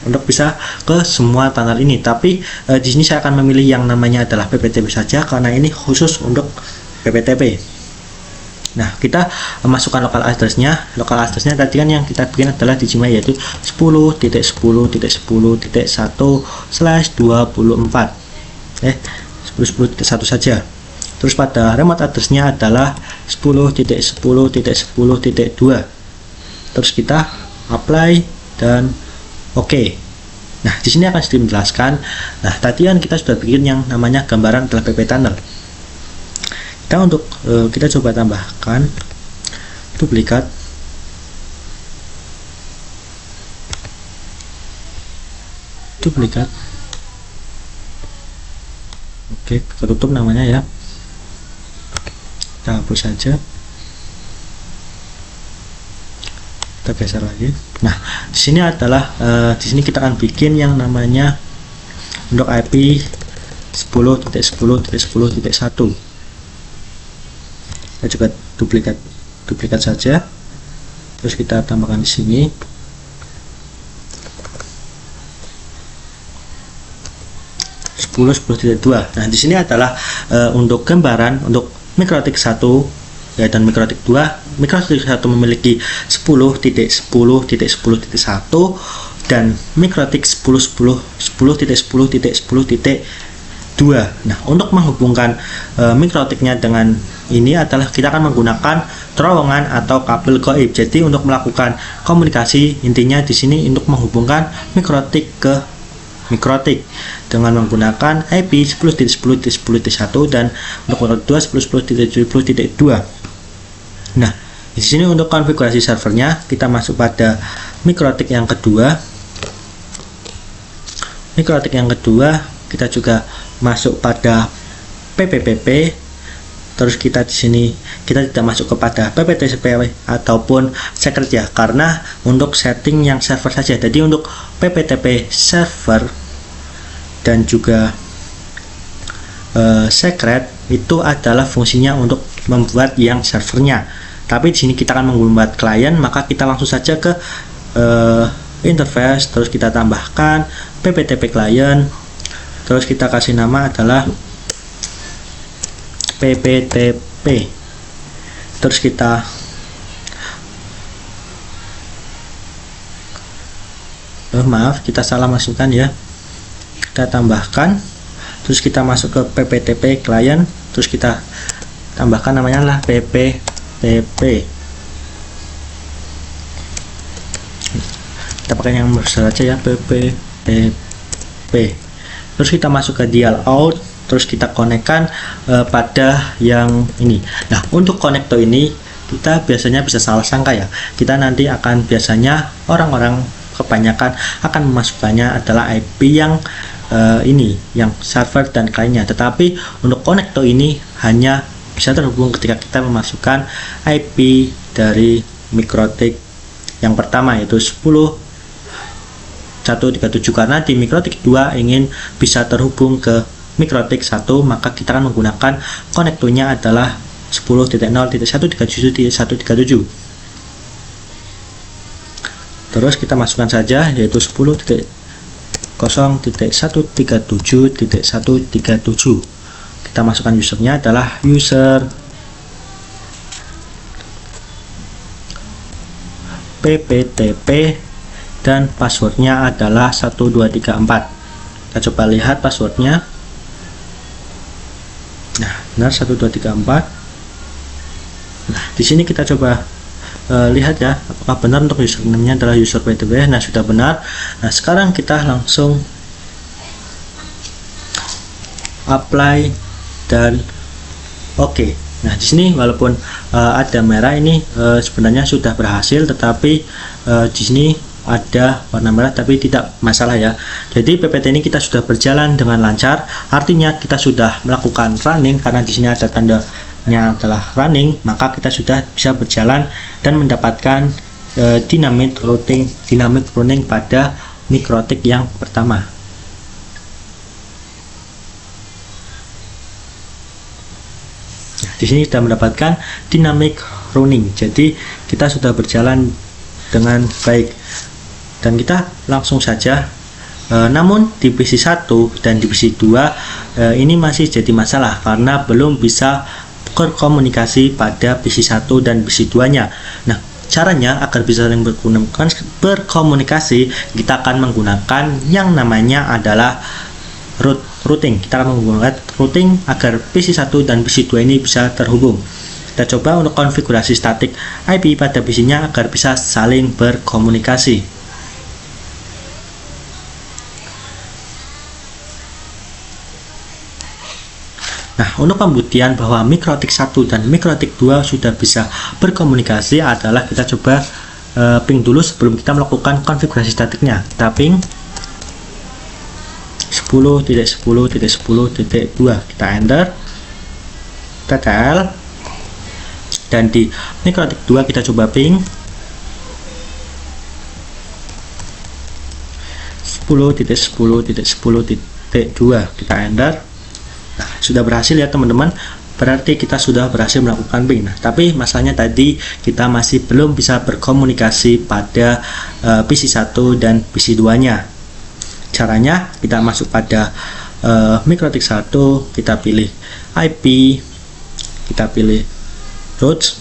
Untuk bisa ke semua tunnel ini, tapi di sini saya akan memilih yang namanya adalah PPTP saja karena ini khusus untuk PPTP. Nah, kita masukkan local address-nya tadi kan yang kita bikin adalah di Gmail, yaitu 10.10.10.1/24 10.10.1 saja. Terus pada remote address-nya adalah 10.10.10.2. terus kita apply dan oke. Nah, di sini akan sedikit menjelaskan. Nah, tadi kan kita sudah bikin yang namanya gambaran adalah PP tunnel. Kita coba tambahkan duplikat. Oke, ketutup namanya ya. Kita hapus saja. Kita geser lagi. Nah, di sini adalah di sini kita akan bikin yang namanya untuk IP 10.10.10.1. Kita coba duplikat saja. Terus kita tambahkan di sini. Nah, di sini adalah untuk gambaran untuk MikroTik 1 ya, dan MikroTik 2. MikroTik 1 memiliki 10.10.10.1 dan MikroTik 10.10.10.10.2. Nah, untuk menghubungkan MikroTiknya dengan ini adalah kita akan menggunakan terowongan atau kabel gaib. Jadi untuk melakukan komunikasi, intinya di sini untuk menghubungkan MikroTik ke MikroTik dengan menggunakan IP 10.10.10.1 dan untuk MikroTik 2 10.10.10.2. Nah, di sini untuk konfigurasi servernya kita masuk pada MikroTik yang kedua. Kita juga masuk pada PPPP. Terus kita di sini kita tidak masuk kepada PPTP ataupun secret ya, karena untuk setting yang server saja. Jadi untuk PPTP server dan juga secret itu adalah fungsinya untuk membuat yang servernya. Tapi di sini kita akan membuat klien, maka kita langsung saja ke interface, terus kita tambahkan PPTP client, terus kita kasih nama adalah PPTP. Terus kita kita salah masukkan ya. Kita tambahkan, terus kita masuk ke PPTP client, terus kita tambahkan namanya lah PPTP. Kita pakai yang besar aja ya, PPTP. Terus kita masuk ke dial out, terus kita konekkan pada yang ini. Nah, untuk konektor ini kita biasanya bisa salah sangka ya. Kita nanti akan biasanya orang-orang kebanyakan akan memasukkannya adalah IP yang ini, yang server dan kliennya. Tetapi untuk konektor ini hanya bisa terhubung ketika kita memasukkan IP dari MikroTik yang pertama, yaitu 10.137. Karena di MikroTik 2 ingin bisa terhubung ke MikroTik 1, maka kita akan menggunakan konektornya adalah 10.0.137.137. Terus kita masukkan saja, yaitu 10.0.137.137. Kita masukkan usernya adalah user PPTP dan passwordnya adalah 1234. Kita coba lihat passwordnya. Nah, benar 1234. Nah, di sini kita coba lihat ya, apakah benar untuk username-nya adalah user PTP. Nah, sudah benar. Nah, sekarang kita langsung apply dan oke. Nah, di sini walaupun ada merah ini sebenarnya sudah berhasil, tetapi di sini ada warna merah, tapi tidak masalah ya. Jadi PPT ini kita sudah berjalan dengan lancar, artinya kita sudah melakukan running. Karena di sini ada tandanya adalah running, maka kita sudah bisa berjalan dan mendapatkan dynamic routing pada mikrotik yang pertama. Nah, di sini kita mendapatkan dynamic running, jadi kita sudah berjalan dengan baik. Dan kita langsung saja, namun di PC 1 dan di PC 2 ini masih jadi masalah karena belum bisa berkomunikasi pada PC 1 dan PC 2 nya. Nah, caranya agar bisa saling berkomunikasi, kita akan menggunakan yang namanya adalah routing. Kita akan menggunakan routing agar PC 1 dan PC 2 ini bisa terhubung. Kita coba untuk konfigurasi statik IP pada PC-nya agar bisa saling berkomunikasi. Nah, untuk pembuktian bahwa mikrotik 1 dan mikrotik 2 sudah bisa berkomunikasi adalah kita coba ping dulu sebelum kita melakukan konfigurasi statiknya. Kita ping 10.10.10.2, kita enter, TTL, dan di mikrotik 2 kita coba ping 10.10.10.2, kita enter. Nah, sudah berhasil ya teman-teman, berarti kita sudah berhasil melakukan ping. Nah, tapi masalahnya tadi kita masih belum bisa berkomunikasi pada PC 1 dan PC 2 nya. Caranya kita masuk pada mikrotik 1, kita pilih IP, kita pilih routes.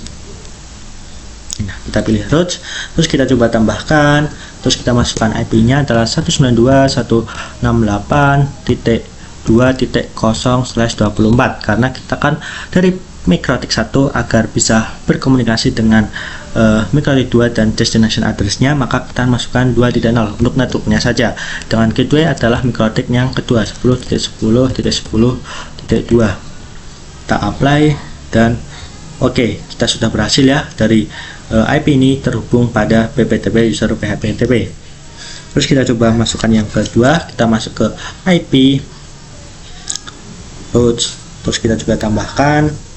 Nah, kita pilih routes, terus kita coba tambahkan, terus kita masukkan IP nya adalah 192.168.2.0/24 karena kita kan dari mikrotik 1 agar bisa berkomunikasi dengan mikrotik 2 dan destination address-nya, maka kita masukkan 2.0 untuk networknya saja. Dengan gateway adalah mikrotik yang kedua 10.10.10.2. Kita apply dan oke, kita sudah berhasil ya, dari IP ini terhubung pada PPTP user PHPTP. Terus kita coba masukkan yang kedua, kita masuk ke IP routes, terus kita juga tambahkan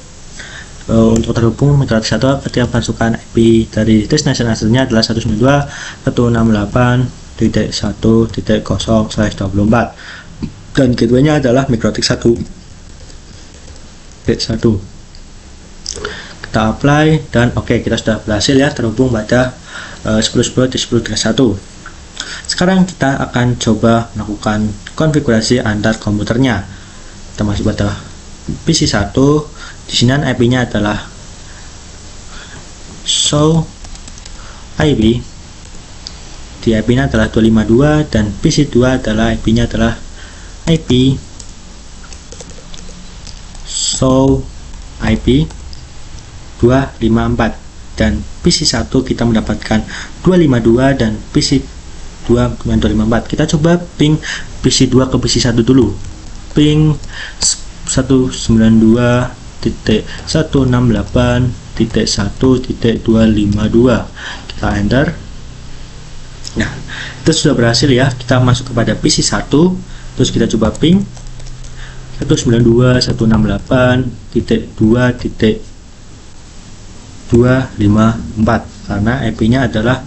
untuk terhubung mikrotik 1, ketika masukkan IP dari destination address-nya adalah 192.168.1.0/24 dan gateway-nya adalah mikrotik 1. Kita apply dan oke, kita sudah berhasil ya terhubung pada 10.10.10.1. Sekarang kita akan coba melakukan konfigurasi antar komputernya. Kita masuk pada PC 1, di sini IP-nya adalah show IP, di IP-nya adalah 252 dan PC 2 adalah IP-nya adalah IP show IP 254 dan PC 1 kita mendapatkan 252 dan PC 2 254. Kita coba ping PC 2 ke PC 1 dulu. Ping 192.168.1.252. Kita enter. Nah, itu sudah berhasil ya. Kita masuk kepada PC 1, terus kita coba ping 192.168.2.254 karena IP-nya adalah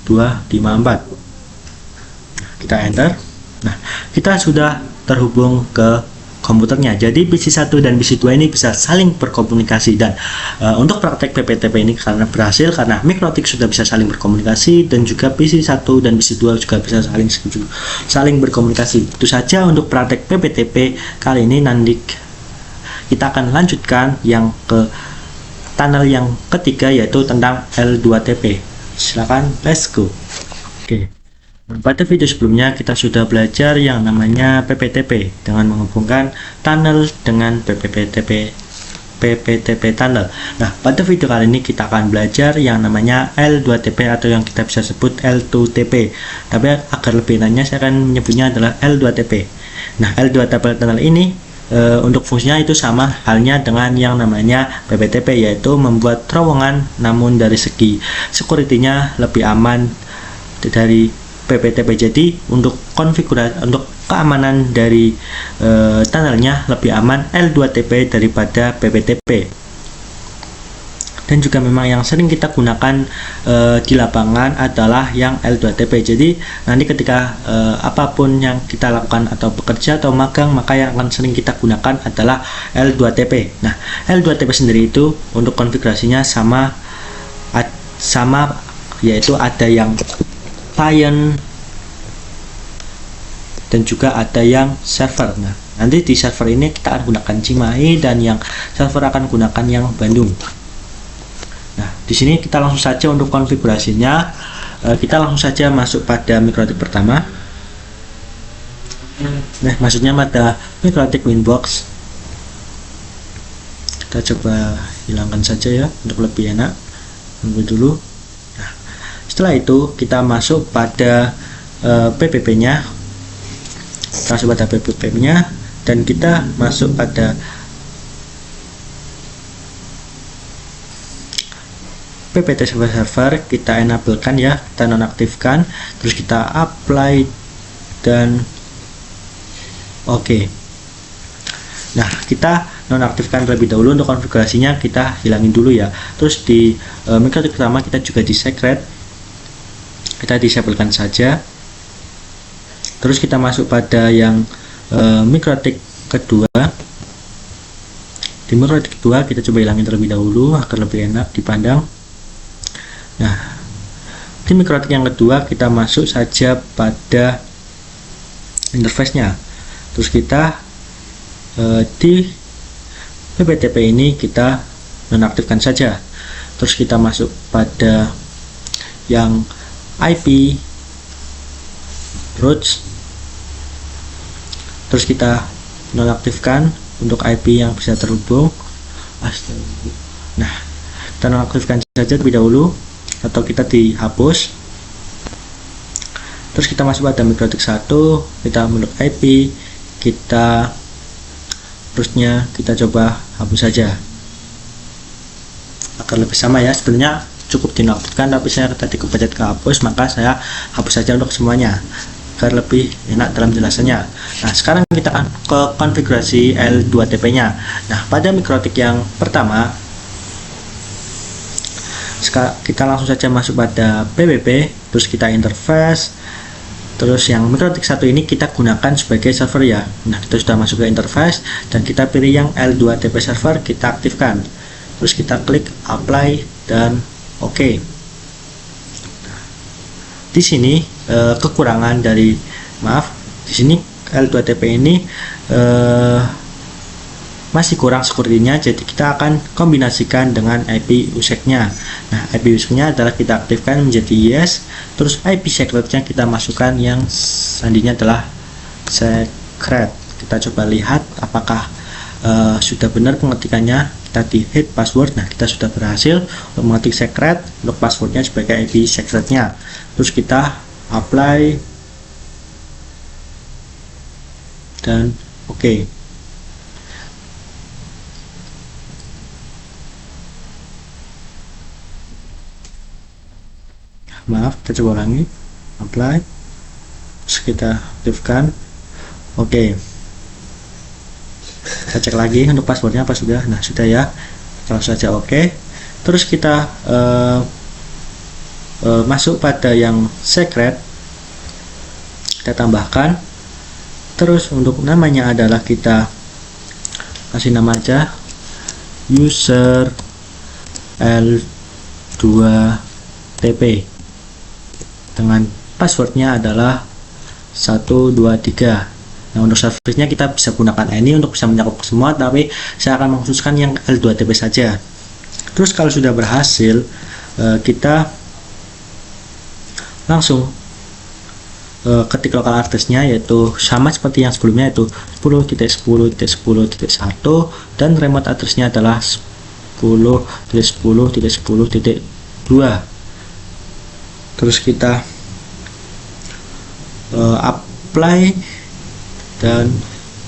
254. Kita enter. Nah, kita sudah terhubung ke komputernya. Jadi PC 1 dan PC 2 ini bisa saling berkomunikasi dan untuk praktek PPTP ini karena berhasil karena mikrotik sudah bisa saling berkomunikasi dan juga PC 1 dan PC 2 juga bisa saling berkomunikasi. Itu saja untuk praktek PPTP kali ini. Nanti kita akan lanjutkan yang ke tunnel yang ketiga, yaitu tentang L2TP. Silakan, let's go. Oke. Pada video sebelumnya kita sudah belajar yang namanya PPTP dengan menghubungkan tunnel dengan PPTP tunnel. Nah, pada video kali ini kita akan belajar yang namanya L2TP atau yang kita bisa sebut L2TP. Tapi agar lebih nanya saya akan menyebutnya adalah L2TP. Nah, L2TP tunnel ini untuk fungsinya itu sama halnya dengan yang namanya PPTP, yaitu membuat terowongan namun dari segi security-nya lebih aman dari PPTP. Jadi untuk konfigurasi, untuk keamanan dari tunnelnya lebih aman L2TP daripada PPTP. Dan juga memang yang sering kita gunakan di lapangan adalah yang L2TP. Jadi nanti ketika apapun yang kita lakukan atau bekerja atau magang, maka yang akan sering kita gunakan adalah L2TP. Nah, L2TP sendiri itu untuk konfigurasinya sama yaitu ada yang client dan juga ada yang server. Nah, nanti di server ini kita akan gunakan Cimahi dan yang server akan gunakan yang Bandung. Nah, di sini kita langsung saja untuk konfigurasinya. Kita langsung saja masuk pada MikroTik pertama. Nah, maksudnya pada MikroTik Winbox. Kita coba hilangkan saja ya untuk lebih enak. Tunggu dulu. Nah, setelah itu kita masuk pada PPP-nya. Kita masuk pada PPP-nya dan kita masuk pada PPT server, kita enablekan ya, kita nonaktifkan, terus kita apply dan oke. Nah, kita nonaktifkan terlebih dahulu. Untuk konfigurasinya kita hilangin dulu ya. Terus di MikroTik pertama kita juga di secret, kita disablekan saja. Terus kita masuk pada yang MikroTik kedua. Di MikroTik kedua kita coba hilangin terlebih dahulu agar lebih enak dipandang. Nah, di MikroTik yang kedua kita masuk saja pada interface-nya. Terus kita di PPTP ini kita nonaktifkan saja. Terus kita masuk pada yang IP routes. Terus kita nonaktifkan untuk IP yang bisa terhubung. Nah, kita nonaktifkan saja terlebih dahulu atau kita dihapus. Terus kita masuk pada MikroTik 1, kita menurut IP, kita terusnya kita coba hapus saja agar lebih sama ya. Sebenarnya cukup dinonaktifkan, tapi saya tadi kepencet ke hapus, maka saya hapus saja untuk semuanya agar lebih enak dalam jelasannya. Nah, sekarang kita akan ke konfigurasi L2TP nya. Nah, pada MikroTik yang pertama kita langsung saja masuk pada PPP, terus kita interface. Terus yang MikroTik 1 ini kita gunakan sebagai server ya. Nah, kita sudah masuk ke interface dan kita pilih yang L2TP server, kita aktifkan. Terus kita klik apply dan oke. Di sini kekurangan dari di sini L2TP ini masih kurang security-nya, jadi kita akan kombinasikan dengan IP USEC-nya. Nah, IP USEC-nya adalah kita aktifkan menjadi yes, terus IP secret-nya kita masukkan yang sandinya adalah secret. Kita coba lihat apakah sudah benar pengetikannya. Kita di hit password. Nah, kita sudah berhasil untuk mengetik secret untuk passwordnya sebagai IP secret-nya. Terus kita apply dan oke. Maaf, kita coba ulangi. Apply, terus kita aktifkan. Oke. Kita cek lagi untuk passwordnya apa sudah. Nah, sudah ya. Langsung saja oke. Terus kita masuk pada yang secret, kita tambahkan. Terus untuk namanya adalah kita kasih nama aja user L2TP dengan passwordnya adalah 123. Nah, untuk servisnya kita bisa gunakan ini untuk bisa mencakup semua, tapi saya akan mengkhususkan yang L2TP saja. Terus kalau sudah berhasil, kita langsung ketik lokal address-nya, yaitu sama seperti yang sebelumnya, yaitu 10.10.10.1 dan remote address-nya adalah 10.10.10.2. Terus kita apply dan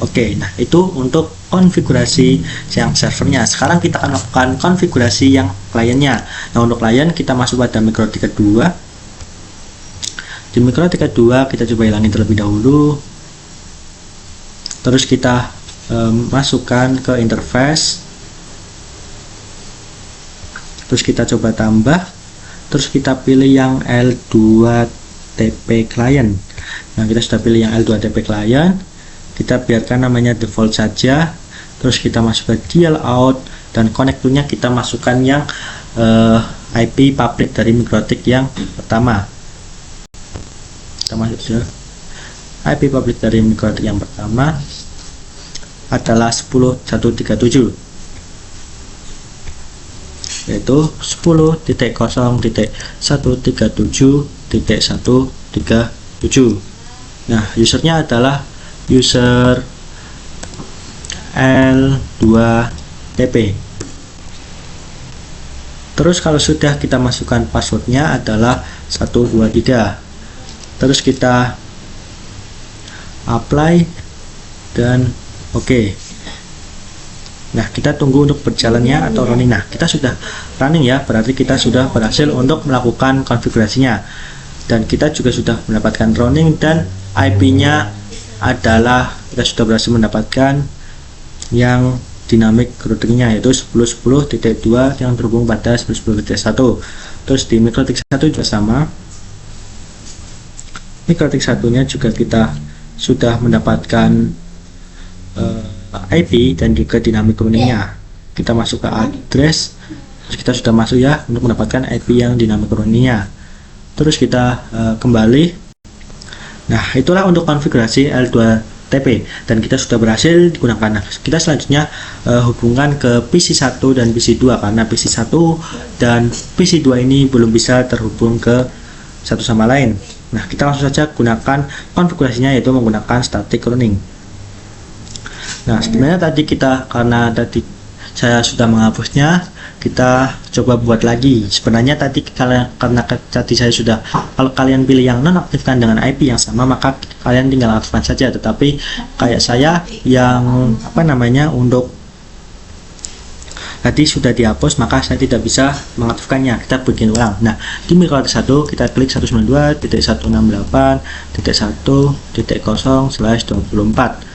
oke. Nah, itu untuk konfigurasi yang servernya. Sekarang kita akan lakukan konfigurasi yang kliennya. Nah, untuk klien kita masuk pada MikroTik kedua. Di mikrotik kedua kita coba hilangin terlebih dahulu, terus kita masukkan ke interface, terus kita coba tambah, terus kita pilih yang L2TP client. Nah, kita sudah pilih yang L2TP client, kita biarkan namanya default saja, terus kita masuk ke DL out, dan konektornya kita masukkan yang IP public dari mikrotik yang pertama. Kita masuk ke IP public dari mikrotik yang pertama adalah 10.137, yaitu 10.0.137.137. Nah, usernya adalah user L2TP. Terus kalau sudah kita masukkan passwordnya adalah 123, terus kita apply dan oke. Nah, kita tunggu untuk berjalannya atau running. Nah, kita sudah running ya, berarti kita sudah berhasil untuk melakukan konfigurasinya, dan kita juga sudah mendapatkan running, dan IP-nya adalah kita sudah berhasil mendapatkan yang dynamic routingnya, yaitu 10.10.2 yang terhubung pada 10.10.1. Terus di mikrotik 1 juga sama, mikrotik satunya juga kita sudah mendapatkan IP dan juga dynamic routingnya. Kita masuk ke address, terus kita sudah masuk ya untuk mendapatkan IP yang dynamic routingnya. Terus kita kembali. Nah, itulah untuk konfigurasi L2TP, dan kita sudah berhasil digunakan. Nah, kita selanjutnya hubungkan ke PC1 dan PC2, karena PC1 dan PC2 ini belum bisa terhubung ke satu sama lain. Nah, kita langsung saja gunakan konfigurasinya, yaitu menggunakan static running. Nah, sebenarnya tadi karena tadi saya sudah menghapusnya, kita coba buat lagi. Sebenarnya tadi karena tadi saya sudah, kalau kalian pilih yang nonaktifkan dengan IP yang sama, maka kalian tinggal aktifkan saja. Tetapi kayak saya yang untuk tadi sudah dihapus, maka saya tidak bisa mengaktifkannya. Kita bikin ulang. Nah, di mikrotik 1 kita klik 192.168.1.0/24,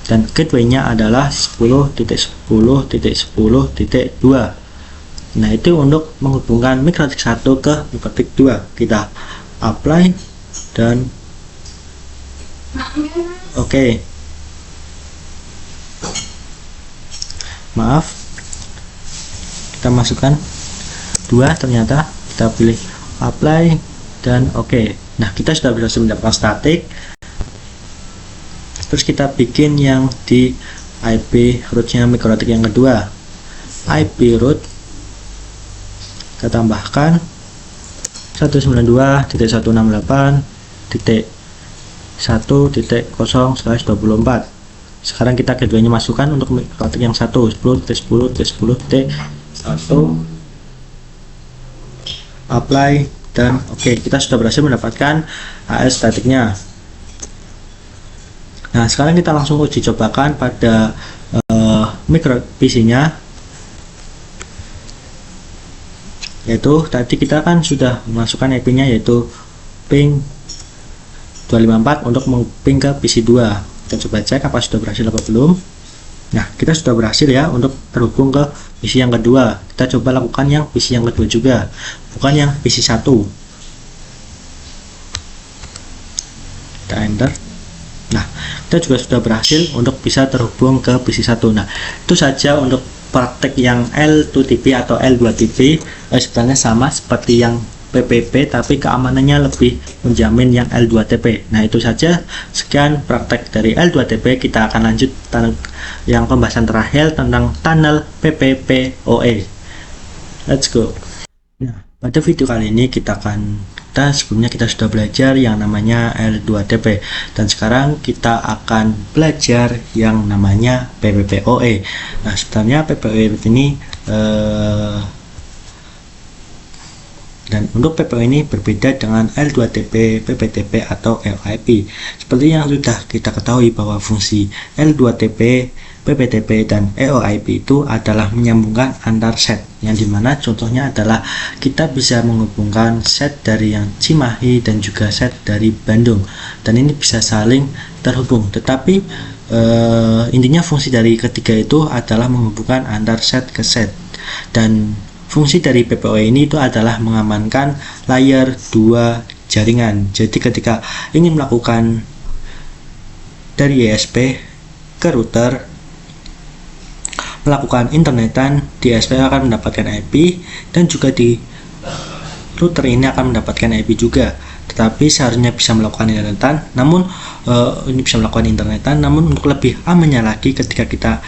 dan gateway-nya adalah 10.10.10.2. Nah, itu untuk menghubungkan mikrotik 1 ke mikrotik 2. Kita apply dan oke. Maaf, kita masukkan 2, ternyata kita pilih apply dan oke. Nah, kita sudah berhasil mendapatkan static. Terus kita bikin yang di IP root-nya mikrotik yang kedua, IP root, kita tambahkan 192.168.1.0/24. Sekarang kita keduanya masukkan untuk mikrotik yang 10.10.10.1. Apply dan oke. Kita sudah berhasil mendapatkan AS statiknya. Nah, sekarang kita langsung uji cobakan pada micro PC-nya, yaitu tadi kita kan sudah memasukkan IP-nya, yaitu ping 254 untuk meng-ping ke PC2. Kita coba cek apa sudah berhasil apa belum. Nah, kita sudah berhasil ya untuk terhubung ke PC yang kedua. Kita coba lakukan yang PC yang kedua juga, bukan yang PC1. Kita enter. Nah, kita juga sudah berhasil untuk bisa terhubung ke PC1. Nah, itu saja untuk praktek yang L2TP atau L2TP. Sebenarnya sama seperti yang PPP, tapi keamanannya lebih menjamin yang L2TP. Nah, itu saja. Sekian praktek dari L2TP. Kita akan lanjut yang pembahasan terakhir tentang tunnel PPPoE. Let's go. Nah, pada video kali ini sebelumnya kita sudah belajar yang namanya L2TP, dan sekarang kita akan belajar yang namanya PPPoE. Nah, sebenarnya PPPoE ini Dan untuk PPO ini berbeda dengan L2TP, PPTP atau LIP. Seperti yang sudah kita ketahui bahwa fungsi L2TP, PPTP dan EOIP itu adalah menyambungkan antar set, yang dimana contohnya adalah kita bisa menghubungkan set dari yang Cimahi dan juga set dari Bandung, dan ini bisa saling terhubung. Tetapi intinya fungsi dari ketiga itu adalah menghubungkan antar set ke set, dan fungsi dari PPO ini itu adalah mengamankan layer 2 jaringan. Jadi ketika ingin melakukan dari ISP ke router, melakukan internetan, di ISP akan mendapatkan IP, dan juga di router ini akan mendapatkan IP juga. Tetapi seharusnya bisa melakukan internetan, namun untuk lebih amannya lagi, ketika kita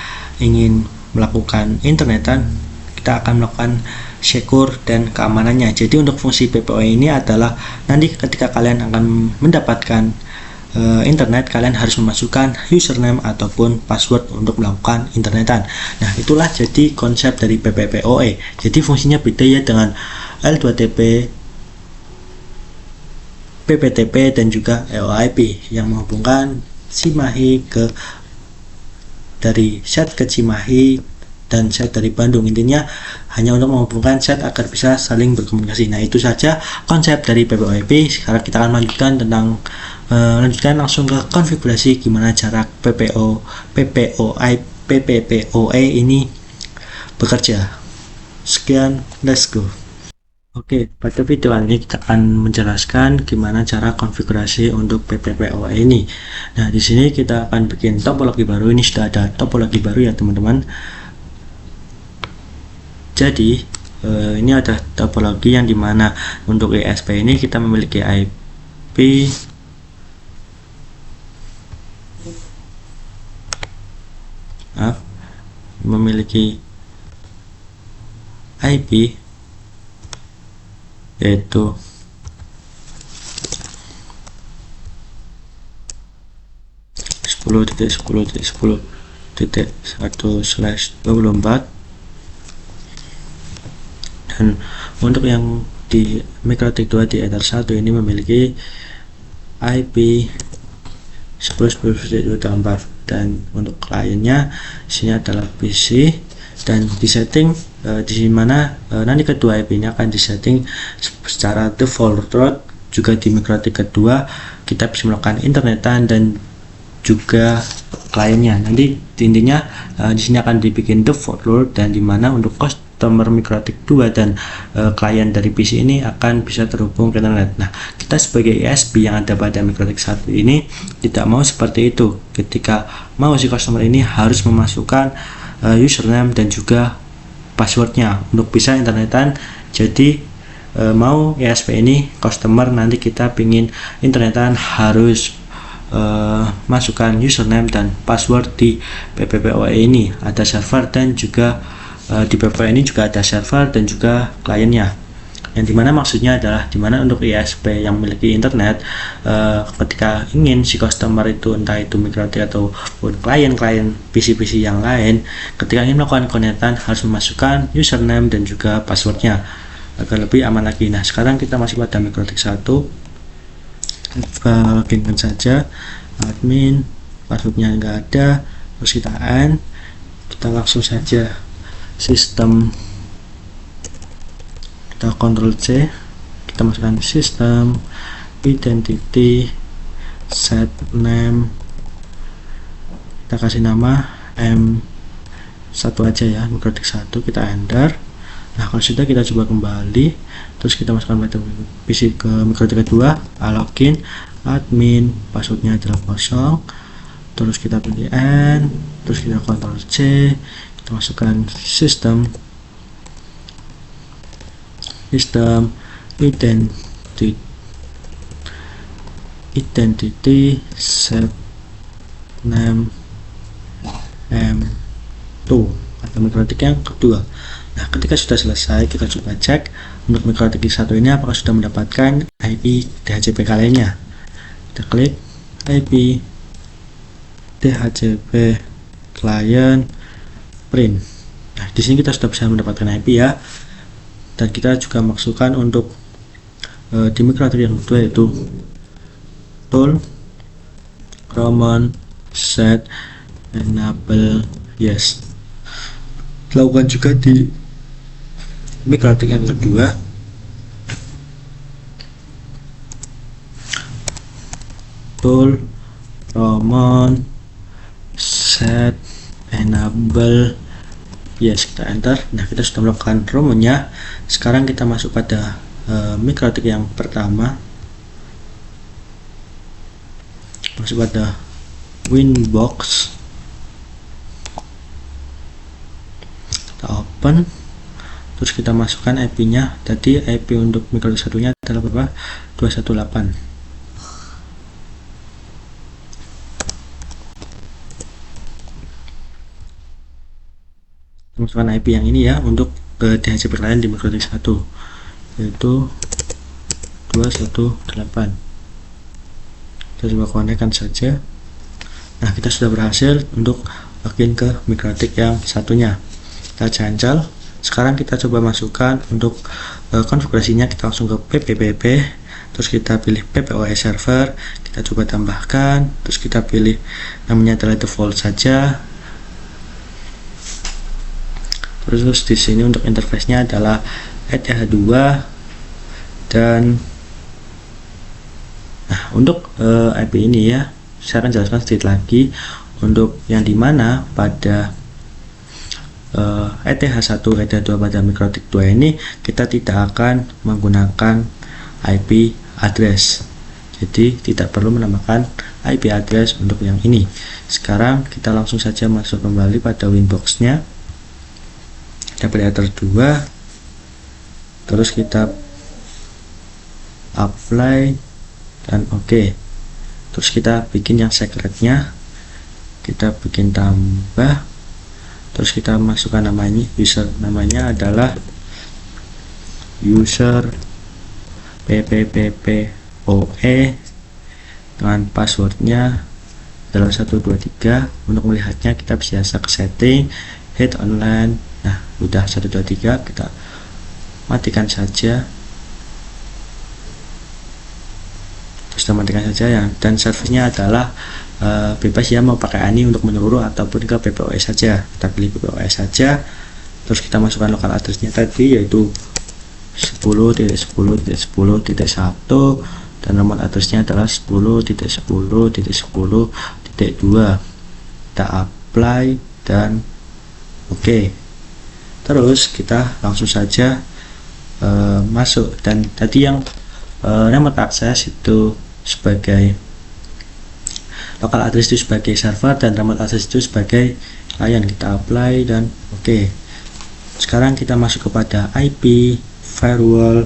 ingin melakukan internetan, kita akan melakukan secure dan keamanannya. Jadi untuk fungsi PPO ini adalah nanti ketika kalian akan mendapatkan internet, kalian harus memasukkan username ataupun password untuk melakukan internetan. Nah, itulah jadi konsep dari PPPoE. Jadi fungsinya beda ya dengan L2TP, PPTP dan juga EOIP yang menghubungkan Cimahi dari set ke Cimahi dan set dari Bandung. Intinya hanya untuk menghubungkan set agar bisa saling berkomunikasi. Nah, itu saja konsep dari PPOIP. Sekarang kita akan lanjutkan langsung ke konfigurasi gimana cara PPPoE ini bekerja. Sekian, let's go. Oke, pada video kali ini kita akan menjelaskan gimana cara konfigurasi untuk PPPoE ini. Nah, di sini kita akan bikin topologi baru. Ini sudah ada topologi baru ya teman-teman. Jadi ini ada topologi yang dimana untuk ISP ini kita memiliki IP yaitu 10.10.10.1/24, dan untuk yang di MikroTik 2 di Ether 1 ini memiliki IP 10.10.24, dan untuk kliennya sini adalah PC, dan disetting di mana nanti kedua IP ini akan disetting secara default route. Juga di MikroTik kedua kita bisa melakukan internetan dan juga kliennya. Nanti intinya di sini akan dibikin default route, dan dimana untuk customer MikroTik 2 dan klien dari PC ini akan bisa terhubung ke internet. Nah, kita sebagai ISP yang ada pada MikroTik 1 ini tidak mau seperti itu. Ketika mau si customer ini harus memasukkan username dan juga passwordnya untuk bisa internetan. Jadi mau ISP ini customer nanti kita pingin internetan harus masukkan username dan password di PPPoE ini. Ada server dan juga di PPPoE ini juga ada server dan juga kliennya, yang dimana maksudnya adalah dimana untuk ISP yang memiliki internet, ketika ingin si customer itu entah itu MikroTik ataupun klien-klien PC-PC yang lain, ketika ingin melakukan konektan harus memasukkan username dan juga passwordnya agar lebih aman lagi. Nah, sekarang kita masih pada MikroTik 1, kita loginkan saja admin, passwordnya nggak ada, terus kita langsung saja sistem, kita Ctrl C, kita masukkan sistem identity set name, kita kasih nama M1 aja ya, MikroTik 1, kita enter. Nah, kalau sudah kita coba kembali, terus kita masukkan pada PC ke MikroTik 2, login admin, passwordnya adalah kosong, terus kita pilih N, terus kita Ctrl C, kita masukkan sistem identity set name M2 atau MikroTik yang kedua. Nah, ketika sudah selesai, kita coba cek untuk MikroTik 1 ini apakah sudah mendapatkan IP DHCP kliennya. Kita klik IP DHCP client print. Nah, di sini kita sudah bisa mendapatkan IP ya. Dan kita juga masukkan untuk di mikrotik yang kedua yaitu tool command set enable yes. Lakukan juga di mikrotik yang kedua, tool command set enable yes, kita enter. Nah, kita sudah melakukan rumusnya. Sekarang kita masuk pada mikrotik yang pertama, masuk pada Winbox, kita open, terus kita masukkan IP nya. Tadi IP untuk mikrotik satunya adalah berapa? 218. Masukkan IP yang ini ya untuk DHCP client di mikrotik 1, yaitu 218. Kita coba konekkan saja. Nah, kita sudah berhasil untuk login ke mikrotik yang satunya. Kita cancel. Sekarang kita coba masukkan untuk konfigurasinya. Kita langsung ke PPPP, terus kita pilih PPOS server, kita coba tambahkan, terus kita pilih namanya adalah default saja. Terus di sini untuk interface-nya adalah ETH2 dan nah, untuk IP ini ya, saya akan jelaskan sedikit lagi untuk yang dimana pada ETH1, ETH2 pada mikrotik 2 ini kita tidak akan menggunakan IP address, jadi tidak perlu menambahkan IP address untuk yang ini. Sekarang kita langsung saja masuk kembali pada Winbox nya, kita pilih Ether 2, terus kita apply dan oke. Terus kita bikin yang secretnya, kita bikin tambah, terus kita masukkan namanya, user namanya adalah user PPPPOE dengan passwordnya adalah 123. Untuk melihatnya kita biasa ke setting, hit online. Nah, udah 123, kita matikan saja. Sudah matikan saja ya, dan servisnya adalah bebas ya, mau pakai ANI untuk menyeluruh ataupun ke PPOS saja. Kita pilih PPOS saja, terus kita masukkan lokal addressnya tadi yaitu 10.10.10.1 dan nomor addressnya adalah 10.10.10.2. Kita apply dan oke. Terus kita langsung saja masuk, dan tadi yang remote access itu sebagai local address itu sebagai server dan remote access itu sebagai client. Kita apply dan oke. Sekarang kita masuk kepada IP, firewall,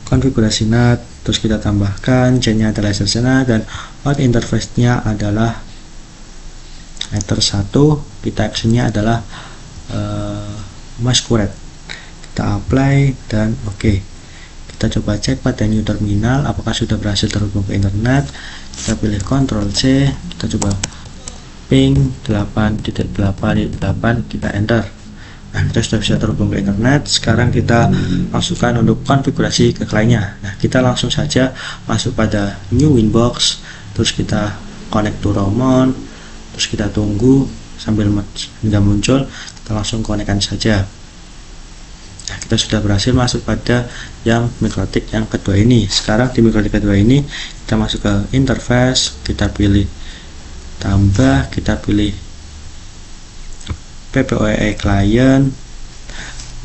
konfigurasi NAT, terus kita tambahkan chainnya adalah SSNA dan out interface-nya adalah Ether 1, kita actionnya adalah masquerade. Kita apply dan oke. Kita coba cek pada new terminal apakah sudah berhasil terhubung ke internet. Kita pilih Ctrl C, kita coba ping 8.8.8, kita enter. Nah, kita sudah bisa terhubung ke internet. Sekarang kita masukkan untuk konfigurasi ke kliennya. Nah, kita langsung saja masuk pada new Winbox, terus kita connect to Roamon, terus kita tunggu sambil hingga muncul, kita langsung konekkan saja. Nah, kita sudah berhasil masuk pada yang mikrotik yang kedua ini. Sekarang di mikrotik kedua ini kita masuk ke interface, kita pilih tambah, kita pilih PPOE client,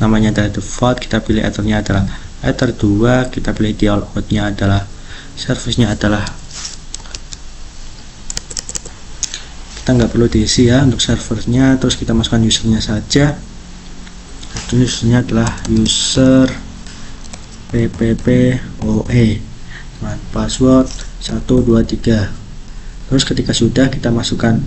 namanya adalah default, kita pilih ethernya adalah Ether 2, kita pilih deal out-nya adalah service-nya adalah, kita nggak perlu diisi ya untuk servernya. Terus kita masukkan usernya saja. Usernya adalah user PPPOE dengan password 123. Terus ketika sudah, kita masukkan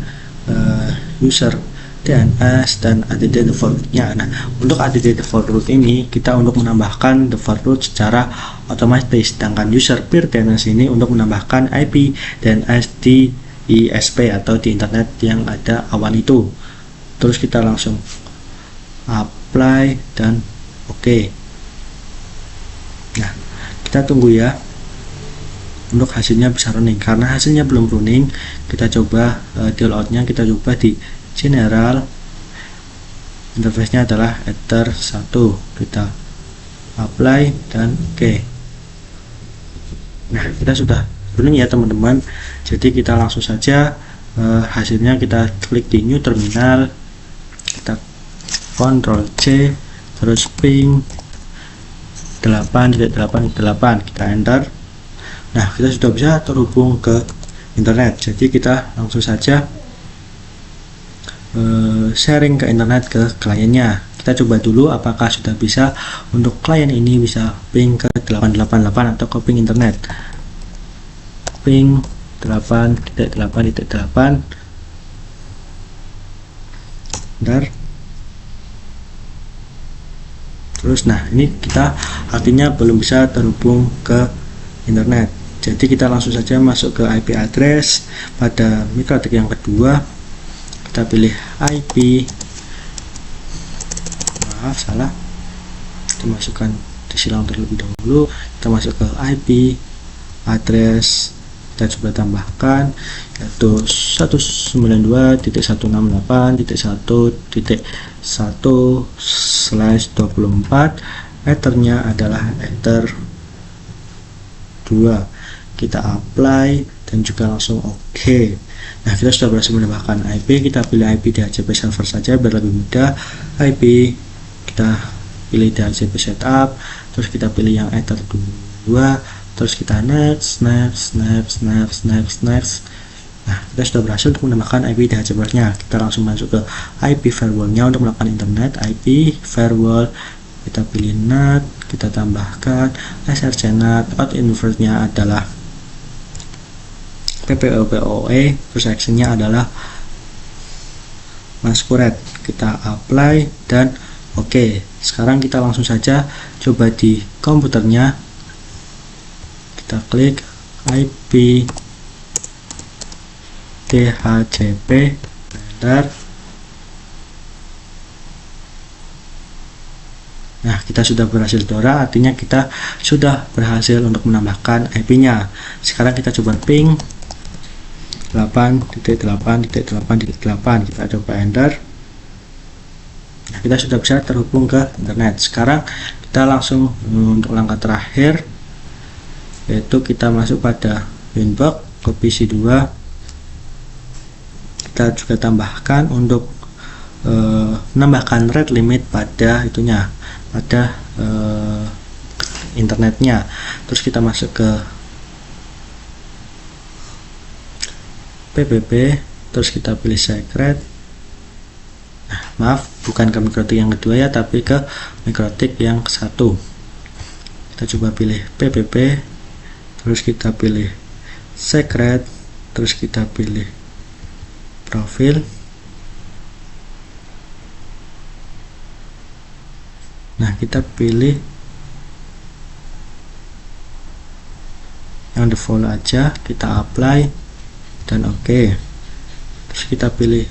user DNS dan add default-nya. Nah, untuk add default root ini kita untuk menambahkan default root secara otomatis, sedangkan user peer DNS ini untuk menambahkan IP DNS di ISP atau di internet yang ada awan itu. Terus kita langsung apply dan oke. Nah, kita kita tunggu ya untuk hasilnya bisa running. Karena hasilnya belum running, kita coba di layoutnya, kita coba di general, interface nya adalah Ether 1, kita apply dan oke. Nah, kita sudah running ya teman-teman. Jadi kita langsung saja hasilnya kita klik di new terminal, kita Ctrl C, terus ping 8.8.8, kita enter. Nah, kita sudah bisa terhubung ke internet. Jadi kita langsung saja sharing ke internet ke kliennya. Kita coba dulu apakah sudah bisa untuk klien ini bisa ping ke 888 atau ke ping internet. Ping 8.8.8. Bentar. Terus nah, ini kita artinya belum bisa terhubung ke internet. Jadi kita langsung saja masuk ke IP address pada MikroTik yang kedua. Kita pilih IP, maaf salah, kita masukkan disilang terlebih dahulu. Kita masuk ke IP address, kita coba tambahkan yaitu 192.168.1.1/24. Ethernya adalah Ether 2. Kita apply dan juga langsung oke. Nah, kita sudah berhasil menambahkan IP. Kita pilih IP DHCP server saja biar lebih mudah. IP kita pilih DHCP setup, terus kita pilih yang Ether 2, terus kita next. Nah, kita sudah berhasil untuk menambahkan IP DHCP nya. Kita langsung masuk ke IP firewall nya untuk melakukan internet. IP firewall, kita pilih NAT, kita tambahkan src NAT, out invert nya adalah PPOE, terus actionnya adalah masquerade. Kita apply dan oke. Sekarang kita langsung saja coba di komputernya, kita klik IP DHCP, enter. Nah, kita sudah berhasil Dora, artinya kita sudah berhasil untuk menambahkan IP-nya. Sekarang kita coba ping 8.8.8.8, kita coba enter. Nah, kita sudah bisa terhubung ke internet. Sekarang kita langsung untuk langkah terakhir, yaitu kita masuk pada Winbox ke PC 2. Kita juga tambahkan untuk menambahkan rate limit pada itunya, pada internetnya. Terus kita masuk ke PPP, terus kita pilih secret. Nah, maaf, bukan ke MikroTik yang kedua ya, tapi ke MikroTik yang ke-1. Kita coba pilih PPP, terus kita pilih secret, terus kita pilih profil. Nah, kita pilih yang default aja, kita apply dan oke. Terus kita pilih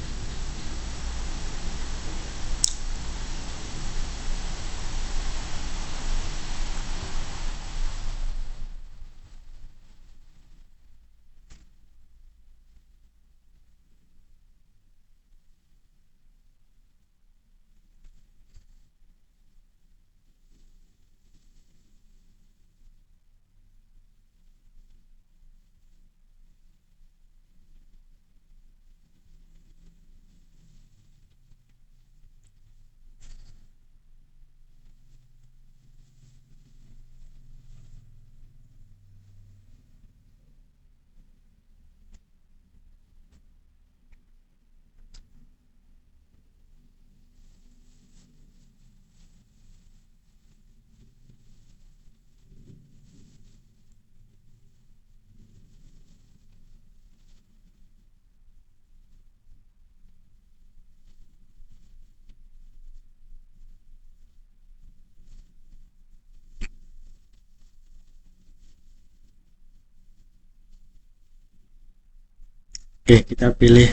oke, kita pilih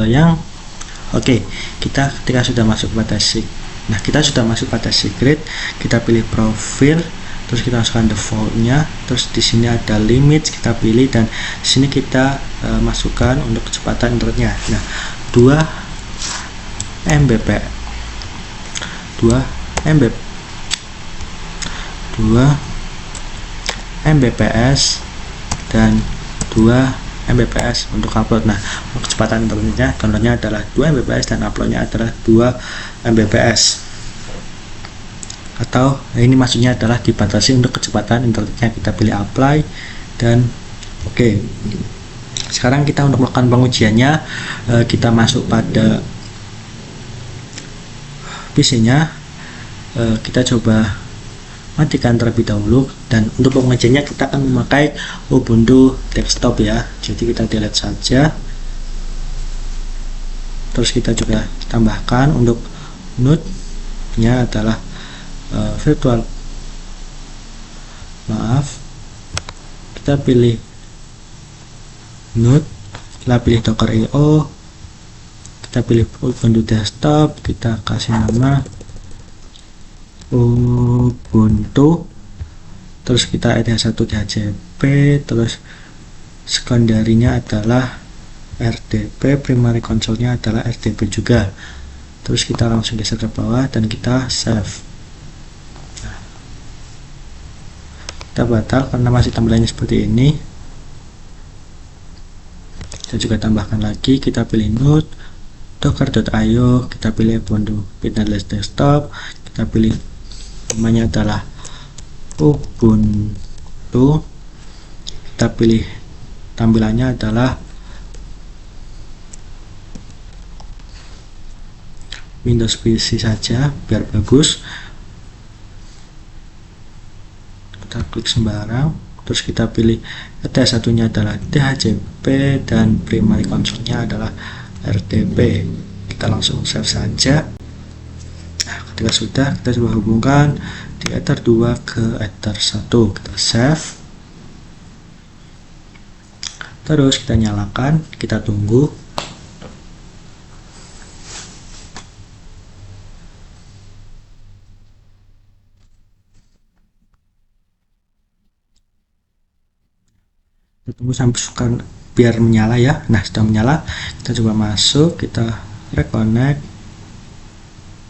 yang oke. Kita ketika sudah masuk pada kita sudah masuk pada secret, kita pilih profil, terus kita masukkan defaultnya, terus di sini ada limit kita pilih, dan di sini kita masukkan untuk kecepatan internetnya. Nah, 2 Mbps 2 Mbps 2 Mbps dan 2 Mbps untuk upload. Nah, kecepatan internetnya downloadnya adalah 2 Mbps dan uploadnya adalah 2 Mbps. Atau ini maksudnya adalah dibatasi untuk kecepatan internetnya. Kita pilih apply dan oke. Sekarang kita untuk melakukan pengujiannya, kita masuk pada PC-nya, kita coba matikan terlebih dahulu, dan untuk pengujiannya kita akan memakai Ubuntu desktop ya. Jadi kita delete saja, terus kita juga tambahkan untuk node nya adalah virtual, kita pilih node, kita pilih docker.io, kita pilih Ubuntu desktop, kita kasih nama Ubuntu, terus kita ada satu DHCP, terus sekunderinya adalah RDP, primary console-nya adalah RDP juga. Terus kita langsung geser ke bawah dan kita save. Kita batal karena masih tampilannya seperti ini. Kita juga tambahkan lagi, kita pilih node, docker.io, kita pilih Ubuntu desktop, kita pilih namanya adalah Ubuntu, kita pilih tampilannya adalah Windows PC saja biar bagus. Kita klik sembarang, terus kita pilih ada satunya adalah DHCP dan primary console-nya adalah RDP. Kita langsung save saja. Nah, ketika sudah, kita coba hubungkan di Ether 2 ke Ether 1, kita save, terus kita nyalakan, kita tunggu. Kita tunggu sampai biar menyala ya. Nah, sudah menyala, kita coba masuk, kita reconnect,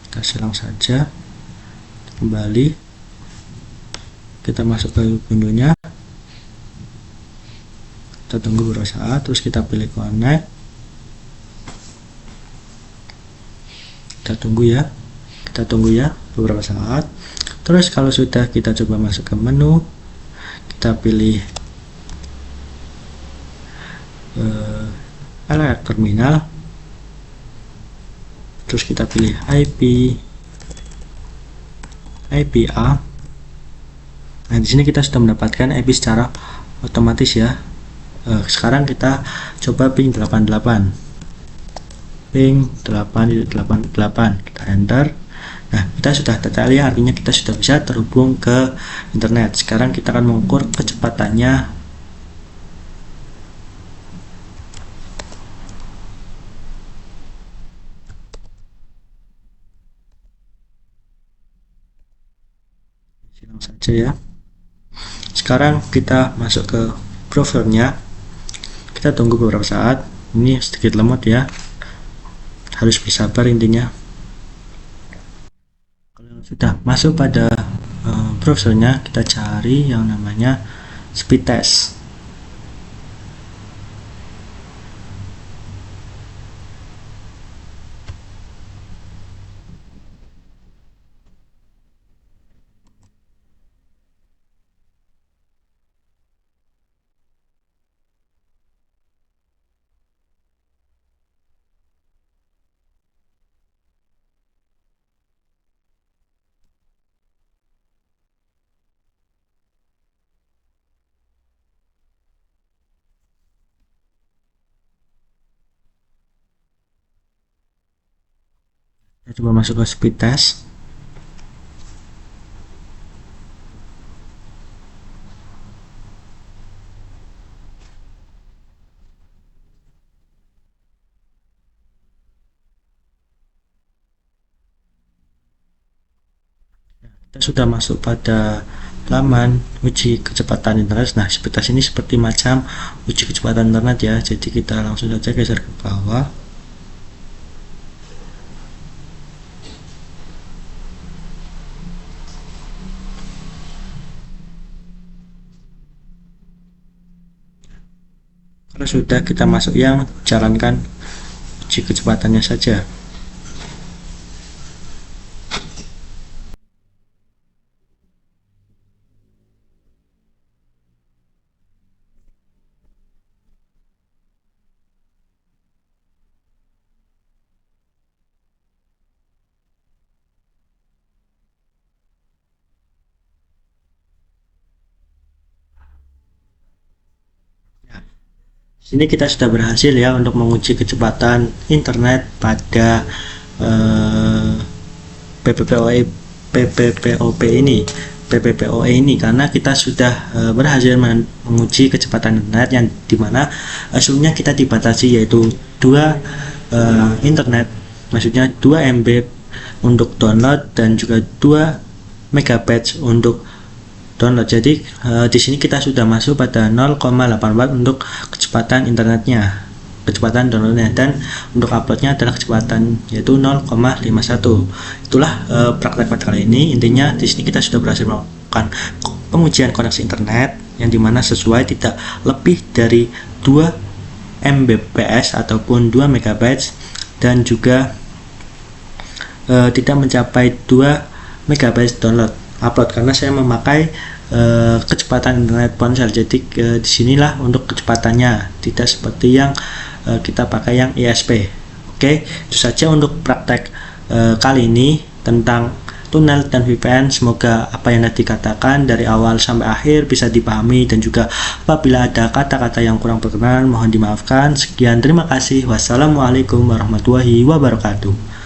kita silang saja, kembali, kita masuk ke Ubuntu-nya, kita tunggu beberapa saat, terus kita pilih connect, kita tunggu ya beberapa saat. Terus kalau sudah, kita coba masuk ke menu, kita pilih alat terminal, terus kita pilih IPA. Nah, di sini kita sudah mendapatkan IP secara otomatis ya. Sekarang kita coba ping 88, ping 888, kita enter. Nah, kita sudah tertali, artinya kita sudah bisa terhubung ke internet. Sekarang kita akan mengukur kecepatannya. Silang saja ya. Sekarang kita masuk ke browsernya, kita tunggu beberapa saat. Ini sedikit lemot ya, harus bersabar intinya. Kalau sudah masuk pada browsernya, kita cari yang namanya speed test. Kita coba masuk ke speed test. Kita sudah masuk pada halaman uji kecepatan internet. Nah, seperti ini seperti macam uji kecepatan internet ya. Jadi kita langsung saja geser ke bawah. Kalau sudah, kita masuk yang jalankan uji kecepatannya saja. Sini kita sudah berhasil ya untuk menguji kecepatan internet pada PPPoE ini karena kita sudah berhasil menguji kecepatan internet yang dimana sebelumnya kita dibatasi yaitu 2 internet, maksudnya 2 MB untuk download dan juga 2 MB untuk download. Jadi di sini kita sudah masuk pada 0,84 untuk kecepatan internetnya, kecepatan downloadnya, dan untuk uploadnya adalah kecepatan yaitu 0,51. Itulah praktek pada kali ini. Intinya di sini kita sudah berhasil melakukan pengujian koneksi internet yang dimana sesuai tidak lebih dari 2 Mbps ataupun 2 MB dan juga tidak mencapai 2 MB download upload karena saya memakai kecepatan internet ponsel. Jadi disinilah untuk kecepatannya, tidak seperti yang kita pakai yang ISP. Oke, itu saja untuk praktek kali ini tentang tunnel dan VPN. Semoga apa yang tadi dikatakan dari awal sampai akhir bisa dipahami, dan juga apabila ada kata-kata yang kurang berkenan mohon dimaafkan. Sekian, terima kasih. Wassalamualaikum warahmatullahi wabarakatuh.